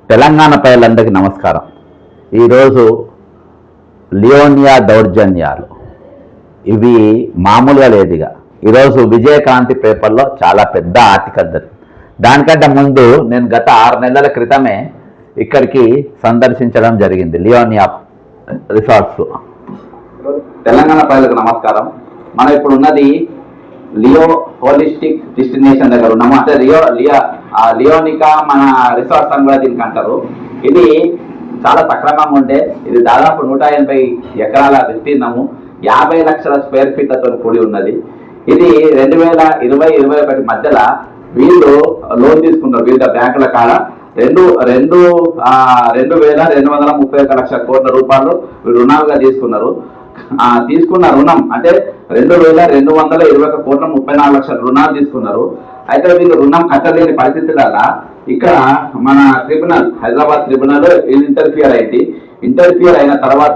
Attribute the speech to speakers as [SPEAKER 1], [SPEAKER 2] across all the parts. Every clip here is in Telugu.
[SPEAKER 1] తెలంగాణ ప్రజలందరికీ నమస్కారం. ఈరోజు లియోనియా దౌర్జన్యాలు ఇవి మామూలుగా లేదుగా. ఈరోజు విజయక్రాంతి పేపర్లో చాలా పెద్ద ఆర్టికల్ జరిగింది. దానికంటే ముందు నేను గత 6 నెలల క్రితమే ఇక్కడికి సందర్శించడం జరిగింది లియోనియా రిసార్ట్స్. తెలంగాణ ప్రజలకు నమస్కారం. మనం ఇప్పుడు ఉన్నది లియో హోలిస్టిక్ డెస్టినేషన్ దగ్గర ఉన్నాము. అంటే లియోనికా మన రిసార్ట్స్ అని కూడా దీనికి అంటారు. ఇది చాలా సక్రమంగా ఉంటే ఇది దాదాపు 180 ఎకరాల విస్తీర్ణము, 50 లక్షల స్క్వేర్ ఫీట్లతో కూడి ఉన్నది. ఇది 2020-21 మధ్యలో వీళ్ళు లోన్ తీసుకున్నారు. వివిధ బ్యాంకుల కాడ 2,231 లక్షల కోట్ల రూపాయలు రుణాలుగా తీసుకున్నారు. తీసుకున్న రుణం అంటే 2,221 కోట్ల 34 లక్షల రుణాలు తీసుకున్నారు. అయితే వీళ్ళు రుణం కట్టలేని పరిస్థితుల ఇక్కడ మన ట్రిబ్యునల్, హైదరాబాద్ ట్రిబ్యునల్ ఇంటర్ఫియర్ అయిన తర్వాత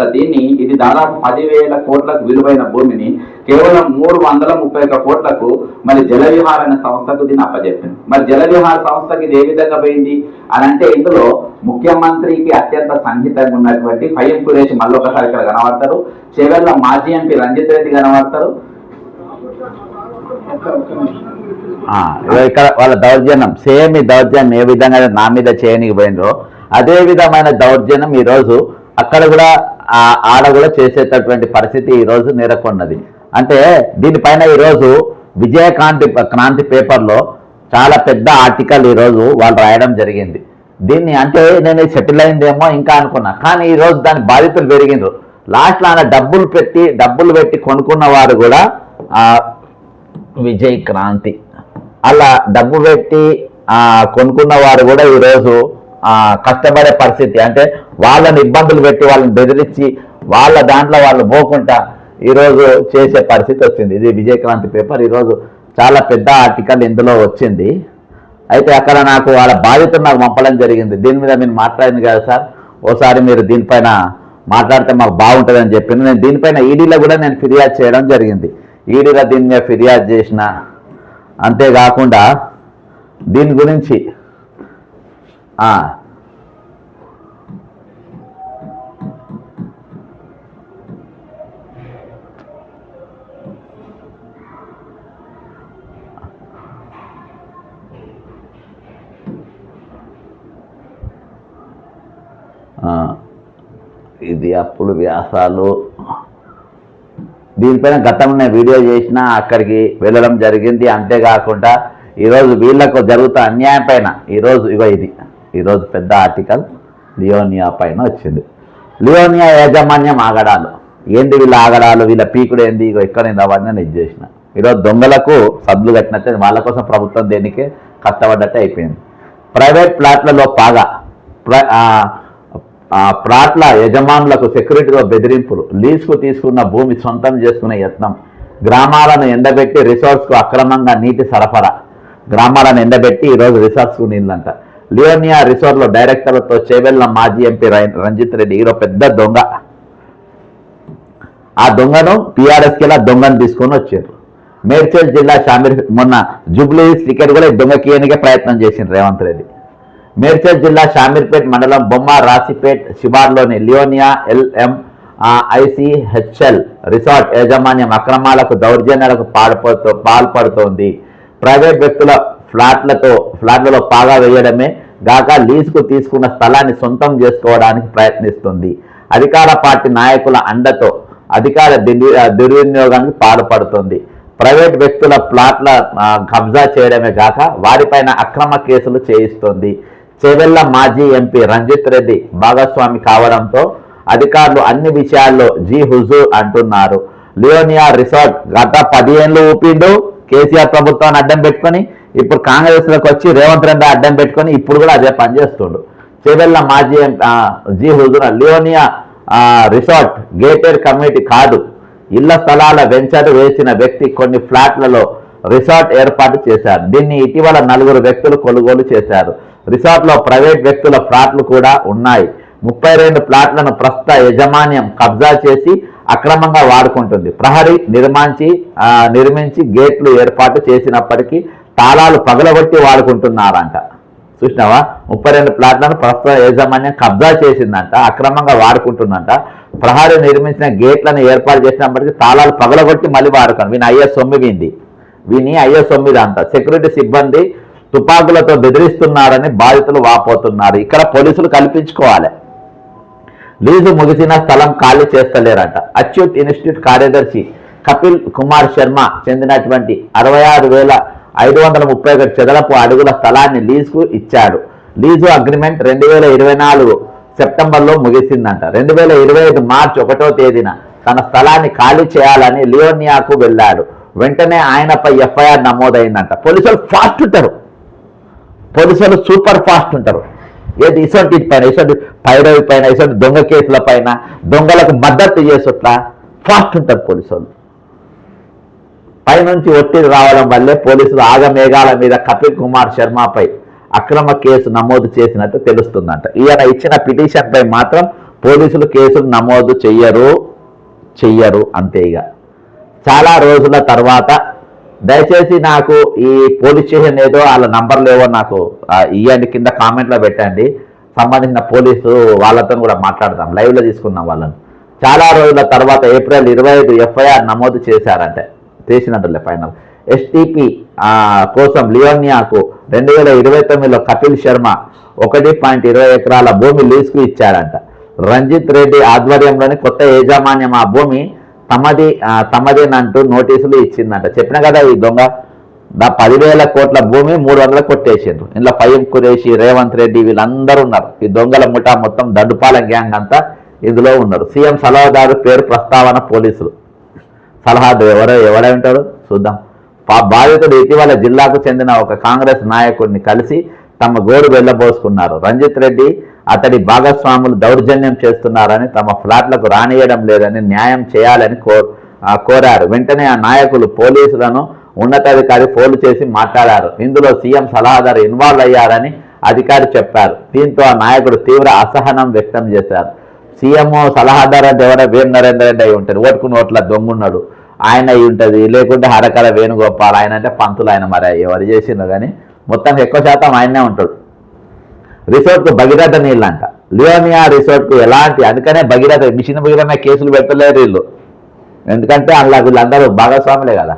[SPEAKER 1] ఇది దాదాపు 10,000 కోట్లకు విలువైన భూమిని కేవలం 331 కోట్లకు మరి జలవిహార్ అనే సంస్థకు దీన్ని అప్పచెప్పింది. మరి జలవిహార్ సంస్థకి ఇది ఏ విధంగా పోయింది అని అంటే ఇందులో ముఖ్యమంత్రికి అత్యంత సన్నిహితంగా ఉన్నటువంటి ఫయం కురేష్ మళ్ళొకసారి ఇక్కడ కనబడతారు, చేవెళ్ళ మాజీ ఎంపీ రంజిత్ రెడ్డి కనబడతారు. ఇక్కడ వాళ్ళ దౌర్జన్యం సేమ్ ఈ దౌర్జన్యం ఏ విధంగా నా మీద చేయనికి పోయినరో అదే విధమైన దౌర్జన్యం ఈరోజు అక్కడ కూడా ఆడ కూడా చేసేటటువంటి పరిస్థితి ఈరోజు నెలకొన్నది. అంటే దీనిపైన ఈరోజు క్రాంతి పేపర్లో చాలా పెద్ద ఆర్టికల్ ఈరోజు వాళ్ళు రాయడం జరిగింది. దీన్ని అంటే నేను సెటిల్ అయిందేమో ఇంకా అనుకున్నా, కానీ ఈరోజు దాని బాధితులు పెరిగినారు. లాస్ట్లో ఆయన డబ్బులు పెట్టి కొనుక్కున్న వారు కూడా విజయ్ క్రాంతి అలా డబ్బు పెట్టి కొనుక్కున్న వారు కూడా ఈరోజు కష్టపడే పరిస్థితి. అంటే వాళ్ళని ఇబ్బందులు పెట్టి వాళ్ళని బెదిరించి వాళ్ళ దాంట్లో వాళ్ళు పోకుండా ఈరోజు చేసే పరిస్థితి వచ్చింది. ఇది విజయక్రాంతి పేపర్ ఈరోజు చాలా పెద్ద ఆర్టికల్ ఇందులో వచ్చింది. అయితే అక్కడ నాకు వాళ్ళ బాధ్యతను నాకు పంపడం జరిగింది. దీని మీద మీరు మాట్లాడింది కదా సార్, ఓసారి మీరు దీనిపైన మాట్లాడితే మాకు బాగుంటుందని చెప్పింది. నేను దీనిపైన ఈడీలో కూడా నేను ఫిర్యాదు చేయడం జరిగింది. ఈడీలో దీని మీద ఫిర్యాదు చేసిన, అంతేకాకుండా దీని గురించి ఇది అప్పుడు వ్యాసాలు దీనిపైన గతంలో వీడియో చేసినా అక్కడికి వెళ్ళడం జరిగింది. అంతేకాకుండా ఈరోజు వీళ్ళకు జరుగుతున్న అన్యాయం పైన ఈరోజు పెద్ద ఆర్టికల్ లియోనియా పైన వచ్చింది. లియోనియా యాజమాన్యం ఆగడాలు ఏంటి, వీళ్ళ ఆగడాలు, వీళ్ళ పీకుడు ఏంది, ఇక్కడ అవన్నీ నేను చేసిన. ఈరోజు దొంగలకు సద్దులు కట్టినట్టే వాళ్ళ కోసం ప్రభుత్వం దేనికే కష్టపడ్డట్టే అయిపోయింది. ప్రైవేట్ ప్లాట్లలో ప్లాట్ల యజమానులకు సెక్యూరిటీలో బెదిరింపులు, లీజుకు తీసుకున్న భూమి సొంతం చేసుకునే యత్నం, గ్రామాలను ఎండబెట్టి రిసార్ట్స్కు అక్రమంగా నీటి సరఫరా, గ్రామాలను ఎండబెట్టి ఈరోజు రిసార్ట్స్కు నీళ్ళంట. లియోనియా రిసార్ట్లో డైరెక్టర్లతో చేవెళ్ళ మాజీ ఎంపీ రంజిత్ రెడ్డి ఈరోజు పెద్ద దొంగ. ఆ దొంగను టీఆర్ఎస్కి దొంగను తీసుకొని వచ్చారు. మేడ్చల్ జిల్లా మొన్న జూబ్లీ టికెట్ కూడా దొంగకీయనికే ప్రయత్నం చేసింది రేవంత్ రెడ్డి. మేడ్చల్ జిల్లా షామీర్పేట్ మండలం బొమ్మ రాసిపేట్ శివార్లోని లియోనియా ICHL రిసార్ట్ యాజమాన్యం అక్రమాలకు దౌర్జన్యాలకు పాల్పడుతోంది. ప్రైవేట్ వ్యక్తుల ఫ్లాట్లలో పాగా వేయడమే గాక లీజుకు తీసుకున్న స్థలాన్ని సొంతం చేసుకోవడానికి ప్రయత్నిస్తుంది. అధికార పార్టీ నాయకుల అండతో అధికార దుర్వినియోగానికి పాల్పడుతుంది. ప్రైవేట్ వ్యక్తుల ప్లాట్ల కబ్జా చేయడమే గాక వారిపైన అక్రమ కేసులు చేయిస్తోంది. చేవెళ్ళ మాజీ ఎంపీ రంజిత్ రెడ్డి భాగస్వామి కావడంతో అధికారులు అన్ని విషయాల్లో హుజూర్ అంటున్నారు. లియోనియా రిసార్ట్ గత 10 ఏళ్ళు ఊపిండు కేసీఆర్ ప్రభుత్వాన్ని అడ్డం పెట్టుకొని, ఇప్పుడు కాంగ్రెస్లోకి వచ్చి రేవంత్ రెడ్డి అడ్డం పెట్టుకొని ఇప్పుడు కూడా అదే పనిచేస్తుండు. చేవెళ్ళ మాజీ Huzur Leonia resort gated community కాదు, ఇళ్ల స్థలాల వెంచర్ వేసిన వ్యక్తి కొన్ని ఫ్లాట్లలో రిసార్ట్ ఏర్పాటు చేశారు. దీన్ని ఇటీవల 4 వ్యక్తులు కొనుగోలు చేశారు. రిసార్ట్లో ప్రైవేట్ వ్యక్తుల ఫ్లాట్లు కూడా ఉన్నాయి. 32 ప్లాట్లను ప్రస్తుత యాజమాన్యం కబ్జా చేసి అక్రమంగా వాడుకుంటుంది. ప్రహరీ నిర్మించి గేట్లు ఏర్పాటు చేసినప్పటికీ తాళాలు పగలగొట్టి వాడుకుంటున్నారంట. చూసినావా 32 ప్లాట్లను ప్రస్తుత యాజమాన్యం కబ్జా చేసిందంట, అక్రమంగా వాడుకుంటుందంట. ప్రహారీ నిర్మించిన గేట్లను ఏర్పాటు చేసినప్పటికీ తాళాలు పగలగొట్టి మళ్ళీ వాడుకోండి. వీని అయ్యే 9 అంట. సెక్యూరిటీ సిబ్బంది తుపాకులతో బెదిరిస్తున్నారని బాధితులు వాపోతున్నారు. ఇక్కడ పోలీసులు కల్పించుకోవాలి. లీజు ముగిసిన స్థలం ఖాళీ చేస్తలేరంట. అచ్యుత్ ఇన్స్టిట్యూట్ కార్యదర్శి కపిల్ కుమార్ శర్మ చెందినటువంటి 66,531 చదరపు అడుగుల స్థలాన్ని లీజుకు ఇచ్చాడు. లీజు అగ్రిమెంట్ 2024 సెప్టెంబర్లో ముగిసిందంట. 2025 మార్చి 1వ తేదీన తన స్థలాన్ని ఖాళీ చేయాలని లియోనియాకు వెళ్ళాడు. వెంటనే ఆయనపై ఎఫ్ఐఆర్ నమోదైందంట. పోలీసులు ఫాస్ట్ ఉంటారు, పోలీసులు సూపర్ ఫాస్ట్ ఉంటారు. ఏది ఇసొంటి పైన, ఇసొంటి పైరవి పైన, ఇసొంటి దొంగ కేసుల పైన, దొంగలకు మద్దతు చేసేట్లా ఫాస్ట్ ఉంటారు పోలీసులు. పైనుంచి ఒత్తిడి రావడం వల్లే పోలీసులు ఆగమేఘాల మీద కపిల్ కుమార్ శర్మపై అక్రమ కేసు నమోదు చేసినట్టు తెలుస్తుందంట. ఈయన ఇచ్చిన పిటిషన్పై మాత్రం పోలీసులు కేసులు నమోదు చెయ్యరు అంతే. ఇక చాలా రోజుల తర్వాత దయచేసి నాకు ఈ పోలీస్ స్టేషన్ ఏదో వాళ్ళ నంబర్లు ఏవో నాకు ఇవ్వండి, కింద కామెంట్లో పెట్టండి. సంబంధించిన పోలీసు వాళ్ళతో కూడా మాట్లాడదాం, లైవ్లో తీసుకున్నాం వాళ్ళని. చాలా రోజుల తర్వాత ఏప్రిల్ 25 ఎఫ్ఐఆర్ నమోదు చేసినట్లే ఫైనల్. ఎస్టీపీ కోసం లియోనియాకు 2029లో కపిల్ శర్మ 1.20 ఎకరాల భూమి లీజుకు ఇచ్చారంట. రంజిత్ రెడ్డి ఆధ్వర్యంలోని కొత్త యాజమాన్యం ఆ భూమి తమదేనంటూ నోటీసులు ఇచ్చిందంట. చెప్పిన కదా ఈ దొంగ 10,000 కోట్ల భూమి 300 కొట్టేసిండ్రు. ఇందులో ఫయీం ఖురేషి, రేవంత్ రెడ్డి వీళ్ళందరూ ఉన్నారు. ఈ దొంగల ముఠా మొత్తం దండుపాలెం గ్యాంగ్ అంతా ఇందులో ఉన్నారు. సీఎం సలహాదారు పేరు ప్రస్తావన పోలీసులు. సలహాదారు ఎవరై ఉంటారు చూద్దాం. బాధితుడు ఇటీవల జిల్లాకు చెందిన ఒక కాంగ్రెస్ నాయకుడిని కలిసి తమ గోడు వెళ్ళబోసుకున్నారు. రంజిత్ రెడ్డి అతడి భాగస్వాములు దౌర్జన్యం చేస్తున్నారని, తమ ఫ్లాట్లకు రానియడం లేదని, న్యాయం చేయాలని కోరారు. వెంటనే ఆ నాయకులు పోలీసులను ఉన్నతాధికారి ఫోన్ చేసి మాట్లాడారు. ఇందులో సీఎం సలహాదారు ఇన్వాల్వ్ అయ్యారని అధికారి చెప్పారు. దీంతో ఆ నాయకుడు తీవ్ర అసహనం వ్యక్తం చేశారు. సీఎం సలహాదారు అంటే ఎవరైనా వీర నరేందర్ రెడ్డి అయి ఉంటారు, ఓటుకుని ఓట్ల దొంగున్నాడు ఆయన అయి ఉంటుంది, లేకుంటే హరకల వేణుగోపాల్ ఆయన అంటే పంతులు ఆయన, మరి ఎవరు చేసిందో కానీ మొత్తం ఎక్కువ శాతం ఆయనే ఉంటాడు. రిసార్ట్కు భగీరథ నీళ్ళంట. లియోనియా రిసార్ట్కు ఎలాంటి, అందుకనే మిషన్ భగీరథ కేసులు పెట్టలేరు వీళ్ళు, ఎందుకంటే అందులో వీళ్ళందరూ భాగస్వాములే కదా.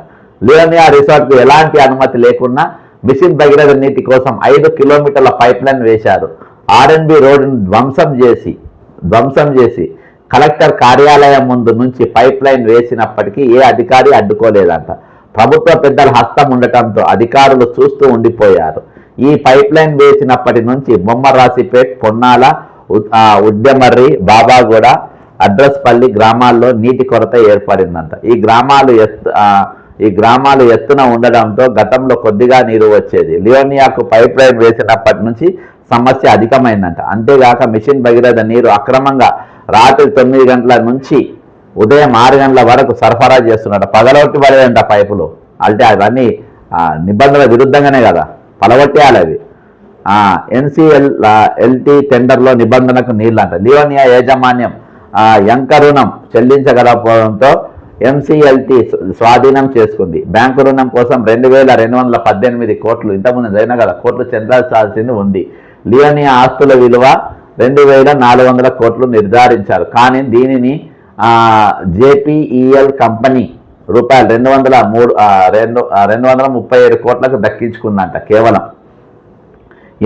[SPEAKER 1] లియోనియా రిసార్ట్కు ఎలాంటి అనుమతి లేకుండా మిషన్ భగీరథ నీటి కోసం 5 కిలోమీటర్ల పైప్ లైన్ వేశారు. ఆర్ఎన్బి రోడ్డును ధ్వంసం చేసి కలెక్టర్ కార్యాలయం ముందు నుంచి పైప్ లైన్ వేసినప్పటికీ ఏ అధికారి అడ్డుకోలేదంట. ప్రభుత్వ పెద్దల హస్తం ఉండటంతో అధికారులు చూస్తూ ఉండిపోయారు. ఈ పైప్ లైన్ వేసినప్పటి నుంచి బొమ్మరాసిపేట్, పొన్నాల, ఉడ్డెమర్రి, బాబాగూడ, అడ్రస్పల్లి గ్రామాల్లో నీటి కొరత ఏర్పడిందంట. ఈ గ్రామాలు ఎత్తున ఉండడంతో గతంలో కొద్దిగా నీరు వచ్చేది. లియోనియాకు పైప్ లైన్ వేసినప్పటి నుంచి సమస్య అధికమైందంట. అంతేగాక మిషన్ భగీరథ నీరు అక్రమంగా రాత్రి 9 గంటల నుంచి ఉదయం 6 గంటల వరకు సరఫరా చేస్తున్నాడు. పగలొట్టి పడేదంట పైపులు, అంటే అవన్నీ నిబంధనల విరుద్ధంగానే కదా, పలగొట్టేయాలి అవి. ఎన్సీఎల్టీ టెండర్లో నిబంధనకు నీళ్ళంట. లియోనియా యాజమాన్యం యంక రుణం చెల్లించగలపోవడంతో ఎంసీఎల్టీ స్వాధీనం చేసుకుంది. బ్యాంకు రుణం కోసం 2,218 కోట్లు, ఇంతకుముందు అయినా కదా కోట్లు చెల్లించాల్సింది ఉంది. లియోనియా ఆస్తుల విలువ 2,400 కోట్లు నిర్ధారించారు. కానీ దీనిని జేపీఈఎల్ కంపెనీ రూపాయలు 237 కోట్లకు దక్కించుకుందంట కేవలం.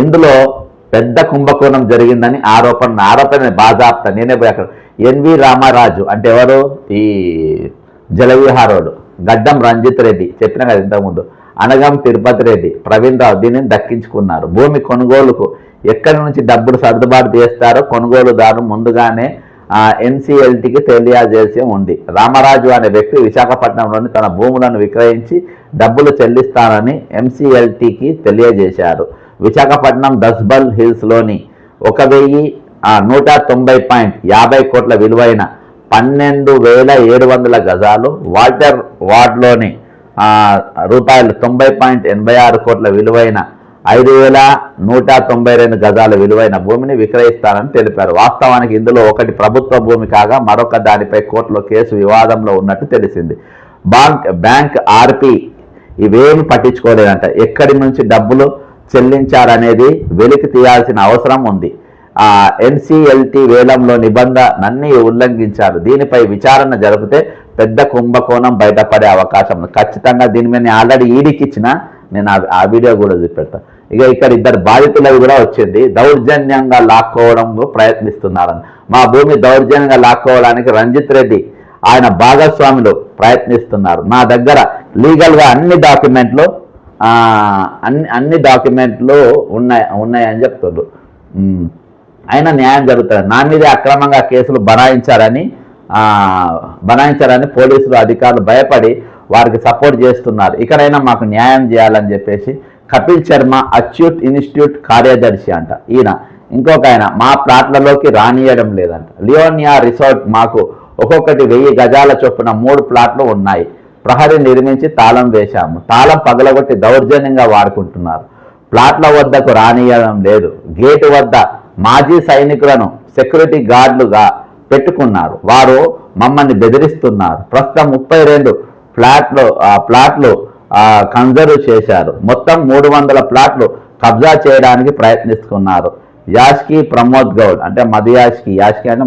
[SPEAKER 1] ఇందులో పెద్ద కుంభకోణం జరిగిందని ఆరోపణ బాజాప్తా. నేనే పోయి అక్కడ ఎన్వి రామారాజు అంటే ఎవరు, ఈ జలవిహారోడు, గడ్డం రంజిత్ రెడ్డి చెప్పిన కదా ఇంతకుముందు, అనగం తిరుపతి రెడ్డి, ప్రవీణ్ రావు దీనిని దక్కించుకున్నారు. భూమి కొనుగోలుకు ఎక్కడి నుంచి డబ్బులు సర్దుబాటు చేస్తారో కొనుగోలుదారు ముందుగానే ఎన్సీఎల్టీకి తెలియజేసి ఉంది. రామరాజు అనే వ్యక్తి విశాఖపట్నంలోని తన భూములను విక్రయించి డబ్బులు చెల్లిస్తానని ఎంసీఎల్టీకి తెలియజేశారు. విశాఖపట్నం దస్బల్ హిల్స్లోని 1,190.50 కోట్ల విలువైన 12,700 గజాలు, వాల్టర్ వార్డ్లోని రూపాయలు 90.86 కోట్ల విలువైన 5,192 గజాల విలువైన భూమిని విక్రయిస్తానని తెలిపారు. వాస్తవానికి ఇందులో ఒకటి ప్రభుత్వ భూమి కాగా మరొక దానిపై కోర్టులో కేసు వివాదంలో ఉన్నట్టు తెలిసింది. బ్యాంక్ ఆర్పి ఇవేమి పట్టించుకోలేదంట. ఎక్కడి నుంచి డబ్బులు చెల్లించారనేది వెలికి తీయాల్సిన అవసరం ఉంది. ఎన్సిఎల్టీ వేలంలో నిబంధనన్ని ఉల్లంఘించారు. దీనిపై విచారణ జరిపితే పెద్ద కుంభకోణం బయటపడే అవకాశం ఉంది. ఖచ్చితంగా దీని మీద ఆల్రెడీ ఈడీకి ఇచ్చిన నేను ఆ వీడియో కూడా చూపెడతాను. ఇక ఇక్కడ ఇద్దరు బాధితులవి కూడా వచ్చింది. దౌర్జన్యంగా లాక్కోవడం ప్రయత్నిస్తున్నారని, మా భూమి దౌర్జన్యంగా లాక్కోవడానికి రంజిత్ రెడ్డి ఆయన భాగస్వాములు ప్రయత్నిస్తున్నారు. నా దగ్గర లీగల్గా అన్ని డాక్యుమెంట్లు ఉన్నాయని చెప్తుండ్రు. అయినా న్యాయం జరుగుతుంది. నా మీదే అక్రమంగా కేసులు బనాయించారని పోలీసులు అధికారులు భయపడి వారికి సపోర్ట్ చేస్తున్నారు. ఇక్కడైనా మాకు న్యాయం చేయాలని చెప్పేసి కపిల్ శర్మ అచ్యూట్ ఇన్స్టిట్యూట్ కార్యదర్శి అంట ఈయన. ఇంకొక ఆయన మా ప్లాట్లలోకి రానియడం లేదంట. లియోనియా రిసార్ట్ మాకు ఒక్కొక్కటి 1000 గజాల చొప్పున 3 ప్లాట్లు ఉన్నాయి. ప్రహరీ నిర్మించి తాళం వేశాము. తాళం పగలగొట్టి దౌర్జన్యంగా వాడుకుంటున్నారు. ప్లాట్ల వద్దకు రానియడం లేదు. గేటు వద్ద మాజీ సైనికులను సెక్యూరిటీ గార్డులుగా పెట్టుకున్నారు. వారు మమ్మల్ని బెదిరిస్తున్నారు. ప్రస్తుతం 32 ప్లాట్లు కన్జర్వ్ చేశారు. మొత్తం 300 ప్లాట్లు కబ్జా చేయడానికి ప్రయత్నిస్తున్నారు. యాష్కి ప్రమోద్ గౌడ్ అంటే మదియాష్కి, యాష్కి అంటే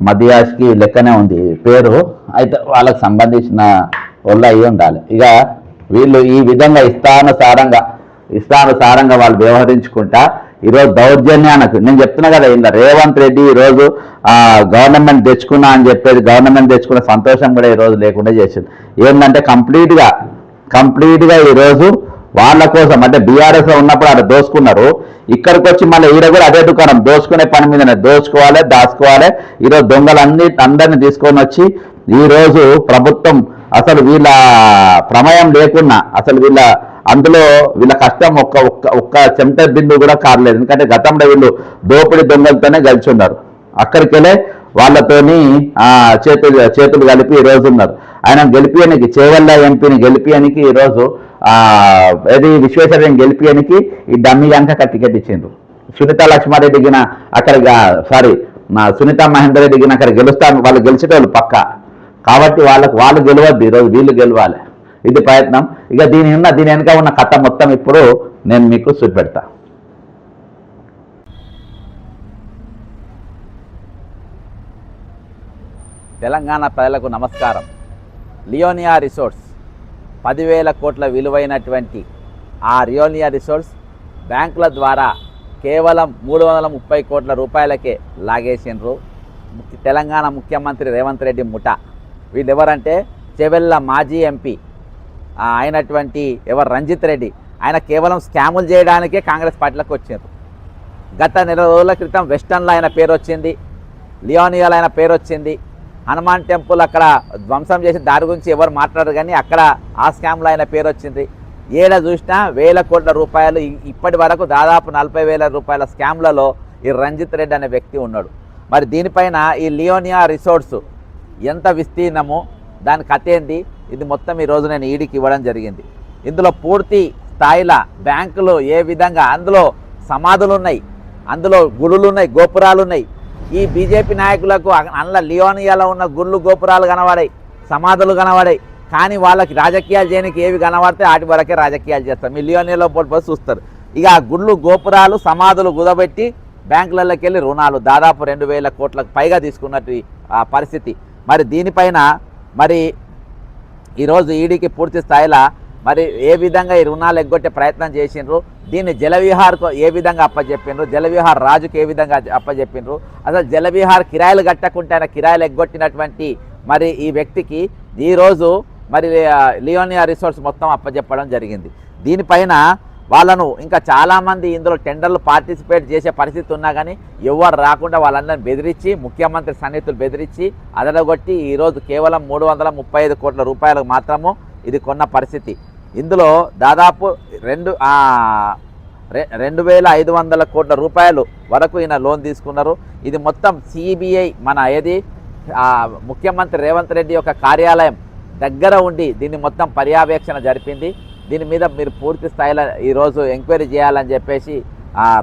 [SPEAKER 1] మదియాష్కి లెక్కనే ఉంది పేరు. అయితే వాళ్ళకి సంబంధించిన వాళ్ళు అయ్యి ఉండాలి. ఇక వీళ్ళు ఈ విధంగా ఇష్టానుసారంగా వాళ్ళు వ్యవహరించుకుంటా ఈరోజు దౌర్జన్యానికి నేను చెప్తున్నా కదా, ఇలా రేవంత్ రెడ్డి ఈరోజు గవర్నమెంట్ తెచ్చుకున్నా అని చెప్పేది, గవర్నమెంట్ తెచ్చుకున్న సంతోషం కూడా ఈరోజు లేకుండా చేసింది. ఏంటంటే కంప్లీట్గా ఈరోజు వాళ్ళ కోసం అంటే బీఆర్ఎస్లో ఉన్నప్పుడు అక్కడ దోసుకున్నారు. ఇక్కడికి వచ్చి మళ్ళీ ఈడ కూడా అదే దుకాణం దోసుకునే పని మీదనే దోచుకోవాలి, దాచుకోవాలి. ఈరోజు అందరినీ తీసుకొని వచ్చి ఈరోజు ప్రభుత్వం అసలు వీళ్ళ ప్రమేయం లేకున్నా అసలు వీళ్ళ కష్టం ఒక్క చెమట బిందు కూడా కారలేదు. ఎందుకంటే గతంలో వీళ్ళు దోపిడీ దొంగలతోనే కలిసి ఉన్నారు. అక్కడికి వెళ్ళే వాళ్ళతోని చేతులు కలిపి ఈరోజు ఉన్నారు. ఆయన గెలిపియనికి చేవల్ల ఎంపీని గెలిపియనికి ఈరోజు విశ్వేశ్వరయ్యని గెలిపియనికి ఈ డమ్మి కనుక టికెట్ ఇచ్చిండ్రు. సునీత లక్ష్మారెడ్డి గిన అక్కడ సునీత మహేందర్ రెడ్డి గిన అక్కడ గెలుస్తాను, వాళ్ళు గెలిచేటోళ్ళు పక్క. కాబట్టి వాళ్ళు గెలవద్దు, ఈరోజు వీళ్ళు గెలవాలి. ఇది ప్రయత్నం. ఇక దీని వెనుక ఉన్న కథ మొత్తం ఇప్పుడు నేను మీకు చూపెడతా.
[SPEAKER 2] తెలంగాణ ప్రజలకు నమస్కారం. లియోనియా రిసార్ట్స్ 10,000 కోట్ల విలువైనటువంటి ఆ లియోనియా రిసార్ట్స్ బ్యాంకుల ద్వారా కేవలం 330 కోట్ల రూపాయలకే లాగేసిండ్రు తెలంగాణ ముఖ్యమంత్రి రేవంత్ రెడ్డి ముఠా. వీళ్ళు ఎవరంటే చెవెళ్ళ మాజీ ఎంపీ అయినటువంటి రంజిత్ రెడ్డి. ఆయన కేవలం స్కాములు చేయడానికే కాంగ్రెస్ పార్టీలకు వచ్చారు. గత నెల రోజుల క్రితం వెస్టర్న్లో ఆయన పేరు వచ్చింది, లియోనియాలో ఆయన పేరు వచ్చింది. హనుమాన్ టెంపుల్ అక్కడ ధ్వంసం చేసి దాని గురించి ఎవరు మాట్లాడరు, కానీ అక్కడ ఆ స్కామ్లో ఆయన పేరు వచ్చింది. ఏడ చూసినా 1000 కోట్ల రూపాయలు, ఇప్పటి వరకు దాదాపు 40,000 రూపాయల స్కామ్లలో ఈ రంజిత్ రెడ్డి అనే వ్యక్తి ఉన్నాడు. మరి దీనిపైన ఈ లియోనియా రిసార్ట్స్ ఎంత విస్తీర్ణము, దాని కథ ఏంది, ఇది మొత్తం ఈరోజు నేను ఈడీకి ఇవ్వడం జరిగింది. ఇందులో పూర్తి స్థాయిలో బ్యాంకులు ఏ విధంగా, అందులో సమాధులు ఉన్నాయి, అందులో గుడులు ఉన్నాయి, గోపురాలు ఉన్నాయి. ఈ బీజేపీ నాయకులకు అందులో లియోనియాలో ఉన్న గుళ్ళు గోపురాలు కనబడాయి, సమాధులు కనబడాయి. కానీ వాళ్ళకి రాజకీయాలు చేయడానికి ఏవి కనబడితే వాటి వరకే రాజకీయాలు చేస్తారు. మీ లియోనియాలో పోటీ చూస్తారు. ఇక ఆ గుళ్ళు గోపురాలు సమాధులు కుదబెట్టి బ్యాంకులలోకి వెళ్ళి రుణాలు దాదాపు 2,000 కోట్లకు పైగా తీసుకున్నట్టు పరిస్థితి. మరి దీనిపైన మరి ఈరోజు ఈడీకి పూర్తి స్థాయిలో మరి ఏ విధంగా ఈ రుణాలు ఎగ్గొట్టే ప్రయత్నం చేసిండ్రు, దీన్ని జలవిహార్కు ఏ విధంగా అప్పచెప్పిండ్రు, జలవిహార్ రాజుకు ఏ విధంగా అప్పచెప్పిండ్రు, అసలు జలవిహార్ కిరాయిలు కట్టకుంటే ఆయన కిరాయిలు ఎగ్గొట్టినటువంటి మరి ఈ వ్యక్తికి ఈరోజు మరి లియోనియా రిసార్ట్స్ మొత్తం అప్పచెప్పడం జరిగింది. దీనిపైన వాళ్ళను ఇంకా చాలామంది ఇందులో టెండర్లు పార్టిసిపేట్ చేసే పరిస్థితి ఉన్నా కానీ ఎవరు రాకుండా వాళ్ళందరినీ బెదిరించి, ముఖ్యమంత్రి సన్నిహితులు బెదిరించి అదడగొట్టి ఈరోజు కేవలం 335 కోట్ల రూపాయలకు మాత్రము ఇది కొన్న పరిస్థితి. ఇందులో దాదాపు 2,500 కోట్ల రూపాయలు వరకు ఈయన లోన్ తీసుకున్నారు. ఇది మొత్తం సిబిఐ ముఖ్యమంత్రి రేవంత్ రెడ్డి యొక్క కార్యాలయం దగ్గర ఉండి దీన్ని మొత్తం పర్యవేక్షణ జరిపింది. దీని మీద మీరు పూర్తి స్థాయిలో ఈరోజు ఎంక్వైరీ చేయాలని చెప్పేసి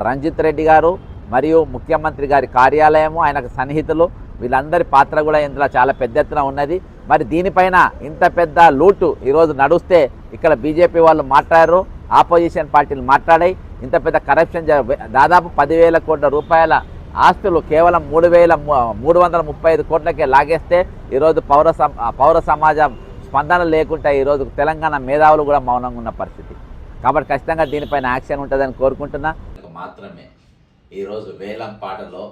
[SPEAKER 2] రంజిత్ రెడ్డి గారు మరియు ముఖ్యమంత్రి గారి కార్యాలయము, ఆయనకు సన్నిహితులు, వీళ్ళందరి పాత్ర కూడా ఇందులో చాలా పెద్ద ఎత్తున ఉన్నది. మరి దీనిపైన ఇంత పెద్ద లూటు ఈరోజు నడుస్తే ఇక్కడ బీజేపీ వాళ్ళు మాట్లాడారు, ఆపోజిషన్ పార్టీలు మాట్లాడాయి. ఇంత పెద్ద కరప్షన్ దాదాపు 10,000 కోట్ల రూపాయల ఆస్తులు కేవలం 3,335 కోట్లకే లాగేస్తే ఈరోజు పౌర సమాజం స్పందన లేకుండా ఈరోజు తెలంగాణ మేధావులు కూడా మౌనంగా ఉన్న పరిస్థితి. కాబట్టి ఖచ్చితంగా దీనిపైన యాక్షన్ ఉంటుందని కోరుకుంటున్నా. మాత్రమే ఈరోజు వేలంపాటలో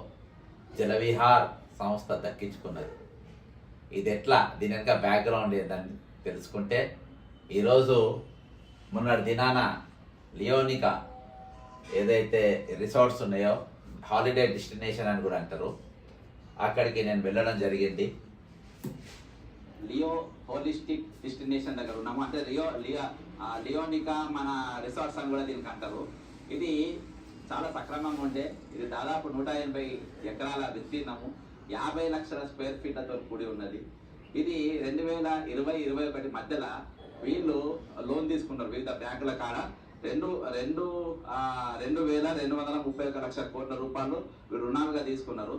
[SPEAKER 2] జలవిహార్ సంస్థ దక్కించుకున్నది. ఇది ఎట్లా, దీని వెనక బ్యాక్గ్రౌండ్ ఏంటని తెలుసుకుంటే, ఈరోజు మొన్నటి దినాన లియోనికా ఏదైతే రిసార్ట్స్ ఉన్నాయో, హాలిడే డెస్టినేషన్ అని కూడా అంటారు, అక్కడికి నేను వెళ్ళడం జరిగింది. లియో హోలిస్టిక్ డెస్టినేషన్ దగ్గర ఉన్నాము. అంటే లియోనికా మన రిసార్ట్స్ అని కూడా దీనికి అంటారు. ఇది చాలా సక్రమంగా ఉండే, ఇది దాదాపు 180 ఎకరాల విస్తీర్ణము, 50 లక్షల స్క్వేర్ ఫీట్లతో కూడి ఉన్నది. ఇది 2020-21 మధ్యలో వీళ్ళు లోన్ తీసుకున్నారు వివిధ బ్యాంకుల కాడ. 2,231 లక్షల కోట్ల రూపాయలు రుణాలుగా తీసుకున్నారు.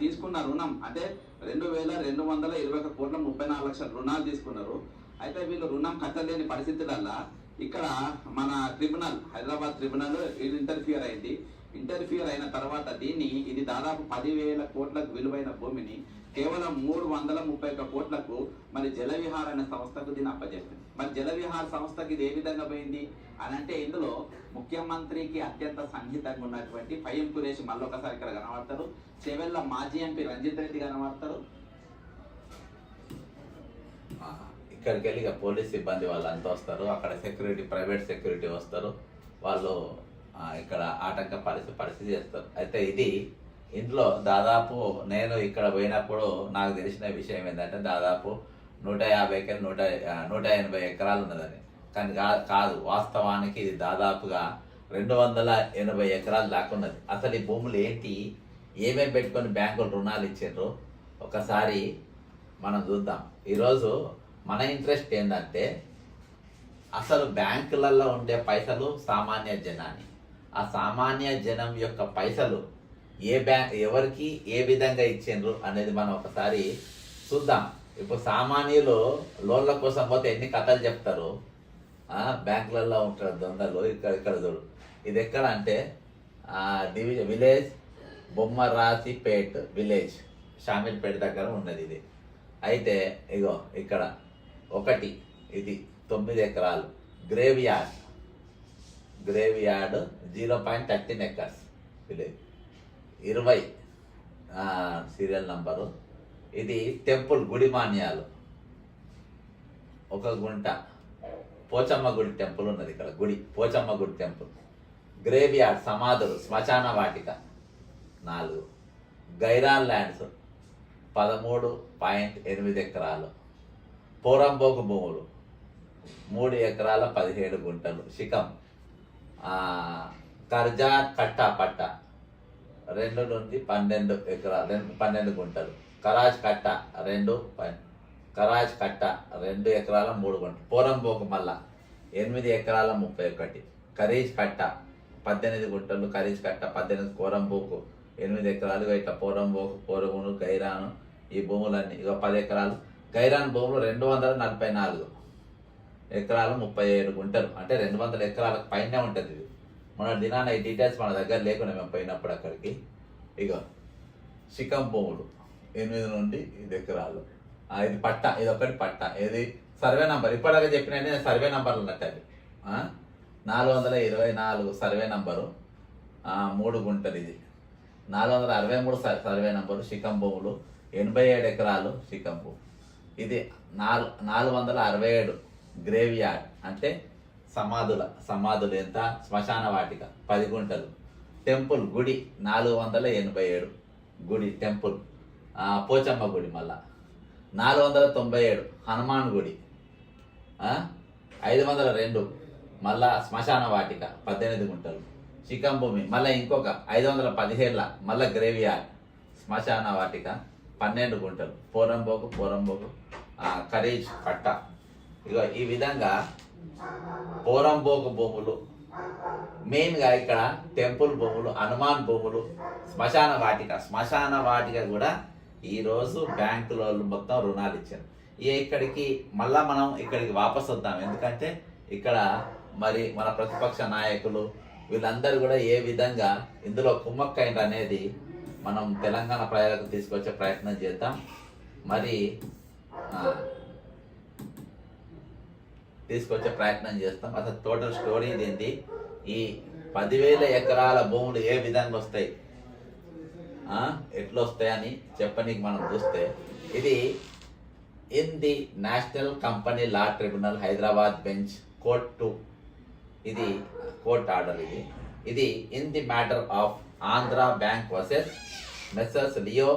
[SPEAKER 2] తీసుకున్న రుణం అంటే 2,221 కోట్ల 34 లక్షల రుణాలు తీసుకున్నారు. అయితే వీళ్ళు రుణం కట్టలేని పరిస్థితులల్లా ఇక్కడ మన ట్రిబ్యునల్, హైదరాబాద్ ట్రిబ్యునల్ ఇంటర్ఫియర్ అయిన తర్వాత ఇది దాదాపు 10,000 కోట్లకు విలువైన భూమిని కేవలం 331 కోట్లకు మరి జలవిహార్ అనే సంస్థకు దీన్ని అప్పచెప్పింది. మరి జలవిహార్ సంస్థకి ఇది ఏ విధంగా పోయింది అని అంటే, ఇందులో ముఖ్యమంత్రికి అత్యంత సన్నిహితంగా ఉన్నటువంటి ఫయం కురేషి మళ్ళొకసారి ఇక్కడ కనబడతారు, చెవెళ్ళ మాజీ ఎంపీ రంజిత్ రెడ్డి కనబడతారు. ఇక్కడికి వెళ్ళి ఇక పోలీస్ సిబ్బంది వాళ్ళు అంతా వస్తారు, అక్కడ సెక్యూరిటీ, ప్రైవేట్ సెక్యూరిటీ వస్తారు, వాళ్ళు ఇక్కడ ఆటంక పరిస్థితి చేస్తారు. అయితే ఇంట్లో దాదాపు నేను ఇక్కడ పోయినప్పుడు నాకు తెలిసిన విషయం ఏంటంటే, దాదాపు 180 ఎకరాలు ఉన్నదని. కానీ కాదు, వాస్తవానికి ఇది దాదాపుగా 280 ఎకరాలు దాకున్నది. అసలు ఈ భూములు ఏంటి, ఏమేమి పెట్టుకొని బ్యాంకులు రుణాలు ఇచ్చారు ఒకసారి మనం చూద్దాం. ఈరోజు మన ఇంట్రెస్ట్ ఏంటంటే, అసలు బ్యాంకులలో ఉండే పైసలు సామాన్య జనాన్ని, ఆ సామాన్య జనం యొక్క పైసలు ఎవరికి ఏ విధంగా ఇచ్చిండ్రు అనేది మనం ఒకసారి చూద్దాం. ఇప్పుడు సామాన్యులు లోన్ల కోసం పోతే ఎన్ని కథలు చెప్తారు, బ్యాంకులలో ఉంటారు దొంగలు. ఇక్కడ చూడు, ఇది ఎక్కడ అంటే విలేజ్ బొమ్మరాసిపేట్ విలేజ్, షామిల్పేట దగ్గర ఉన్నది ఇది. అయితే ఇగో ఇక్కడ ఇది 9 ఎకరాలు grave yard 0.13 acres village, 20 serial number. ఇది టెంపుల్ గుడి మాన్యాలు, 1 గుంట. పోచమ్మ గుడి టెంపుల్ ఉన్నది ఇక్కడ, పోచమ్మ గుడి టెంపుల్. గ్రేవ్ యార్డ్ సమాధులు, శ్మశాన వాటిక 4. గైరాన్ ల్యాండ్స్ 13.8 ఎకరాలు. పోరంబోకు భూములు 3 ఎకరాల 17 గుంటలు. శిఖం కర్జా కట్టా పట్ట 2 నుండి 12 ఎకరాలు, 12 గుంటలు. కరాజ్ కట్ట 2 ఎకరాల 3 గుంటలు. పోరంబోకు మళ్ళా 8 ఎకరాల 31. కరీజ్ కట్ట 18 గుంటలు. కరీజ్ కట్ట 18. పోరంబోకు 8 ఎకరాలు. ఇట్లా పోరంబోకు, పోరగును, గైరాను ఈ భూములన్నీ ఇక 10 ఎకరాలు. గైరాన్ భూములు 244 ఎకరాలు 37 గుంటలు, అంటే 200 ఎకరాలకు పైనే ఉంటుంది ఇది. మన దినాన ఈ డీటెయిల్స్ మన దగ్గర లేకుండా మేము పోయినప్పుడు అక్కడికి. ఇక శిఖం భూములు 8 నుండి 5 ఎకరాలు. ఇది పట్ట, ఇది ఒకటి పట్ట. ఇది సర్వే నంబర్, ఇప్పటిదాకా చెప్పిన సర్వే నంబర్లు ఉన్నట్టు అవి. 424 సర్వే నంబరు, 3 గుంటలు. ఇది 463 సర్వే నంబరు. శిఖం భూములు 87 ఎకరాలు శిఖం భూమి. ఇది 467 గ్రేవ్ యార్డ్, అంటే సమాధులు ఎంత, శ్మశాన వాటిక 10 గుంటలు. టెంపుల్ గుడి 487 గుడి టెంపుల్. పోచమ్మ గుడి మళ్ళా 497. హనుమాన్ గుడి 502 మళ్ళా శ్మశాన వాటిక 18 గుంటలు. శిఖం భూమి మళ్ళీ ఇంకొక 517 మళ్ళా గ్రేవ్ యార్డ్, శ్మశాన వాటిక 12 గుంటలు. పోరంబోకు కరీజ్ పట్ట. ఇక ఈ విధంగా పోరంబోకు భూములు మెయిన్గా, ఇక్కడ టెంపుల్ భూములు, హనుమాన్ భూములు, శ్మశాన వాటిక కూడా ఈరోజు బ్యాంకుల మొత్తం రుణాలు ఇచ్చారు. ఇక్కడికి మళ్ళా మనం ఇక్కడికి వాపసు వద్దాం, ఎందుకంటే ఇక్కడ మరి మన ప్రతిపక్ష నాయకులు వీళ్ళందరూ కూడా ఏ విధంగా ఇందులో కుమ్మక్కైంది అనేది మనం తెలంగాణ ప్రజలకు తీసుకొచ్చే ప్రయత్నం చేద్దాం. మరి తీసుకొచ్చే ప్రయత్నం చేస్తాం. అసలు టోటల్ స్టోరీ ఏంటి, ఈ 10,000 ఎకరాల భూములు ఏ విధంగా వస్తాయి, ఎట్లా వస్తాయని చెప్పనీకి మనం చూస్తే, ఇది in the national company law tribunal Hyderabad bench court 2, ఇది కోర్ట్ ఆర్డర్. ఇది in the matter of Andhra bank versus messrs Leo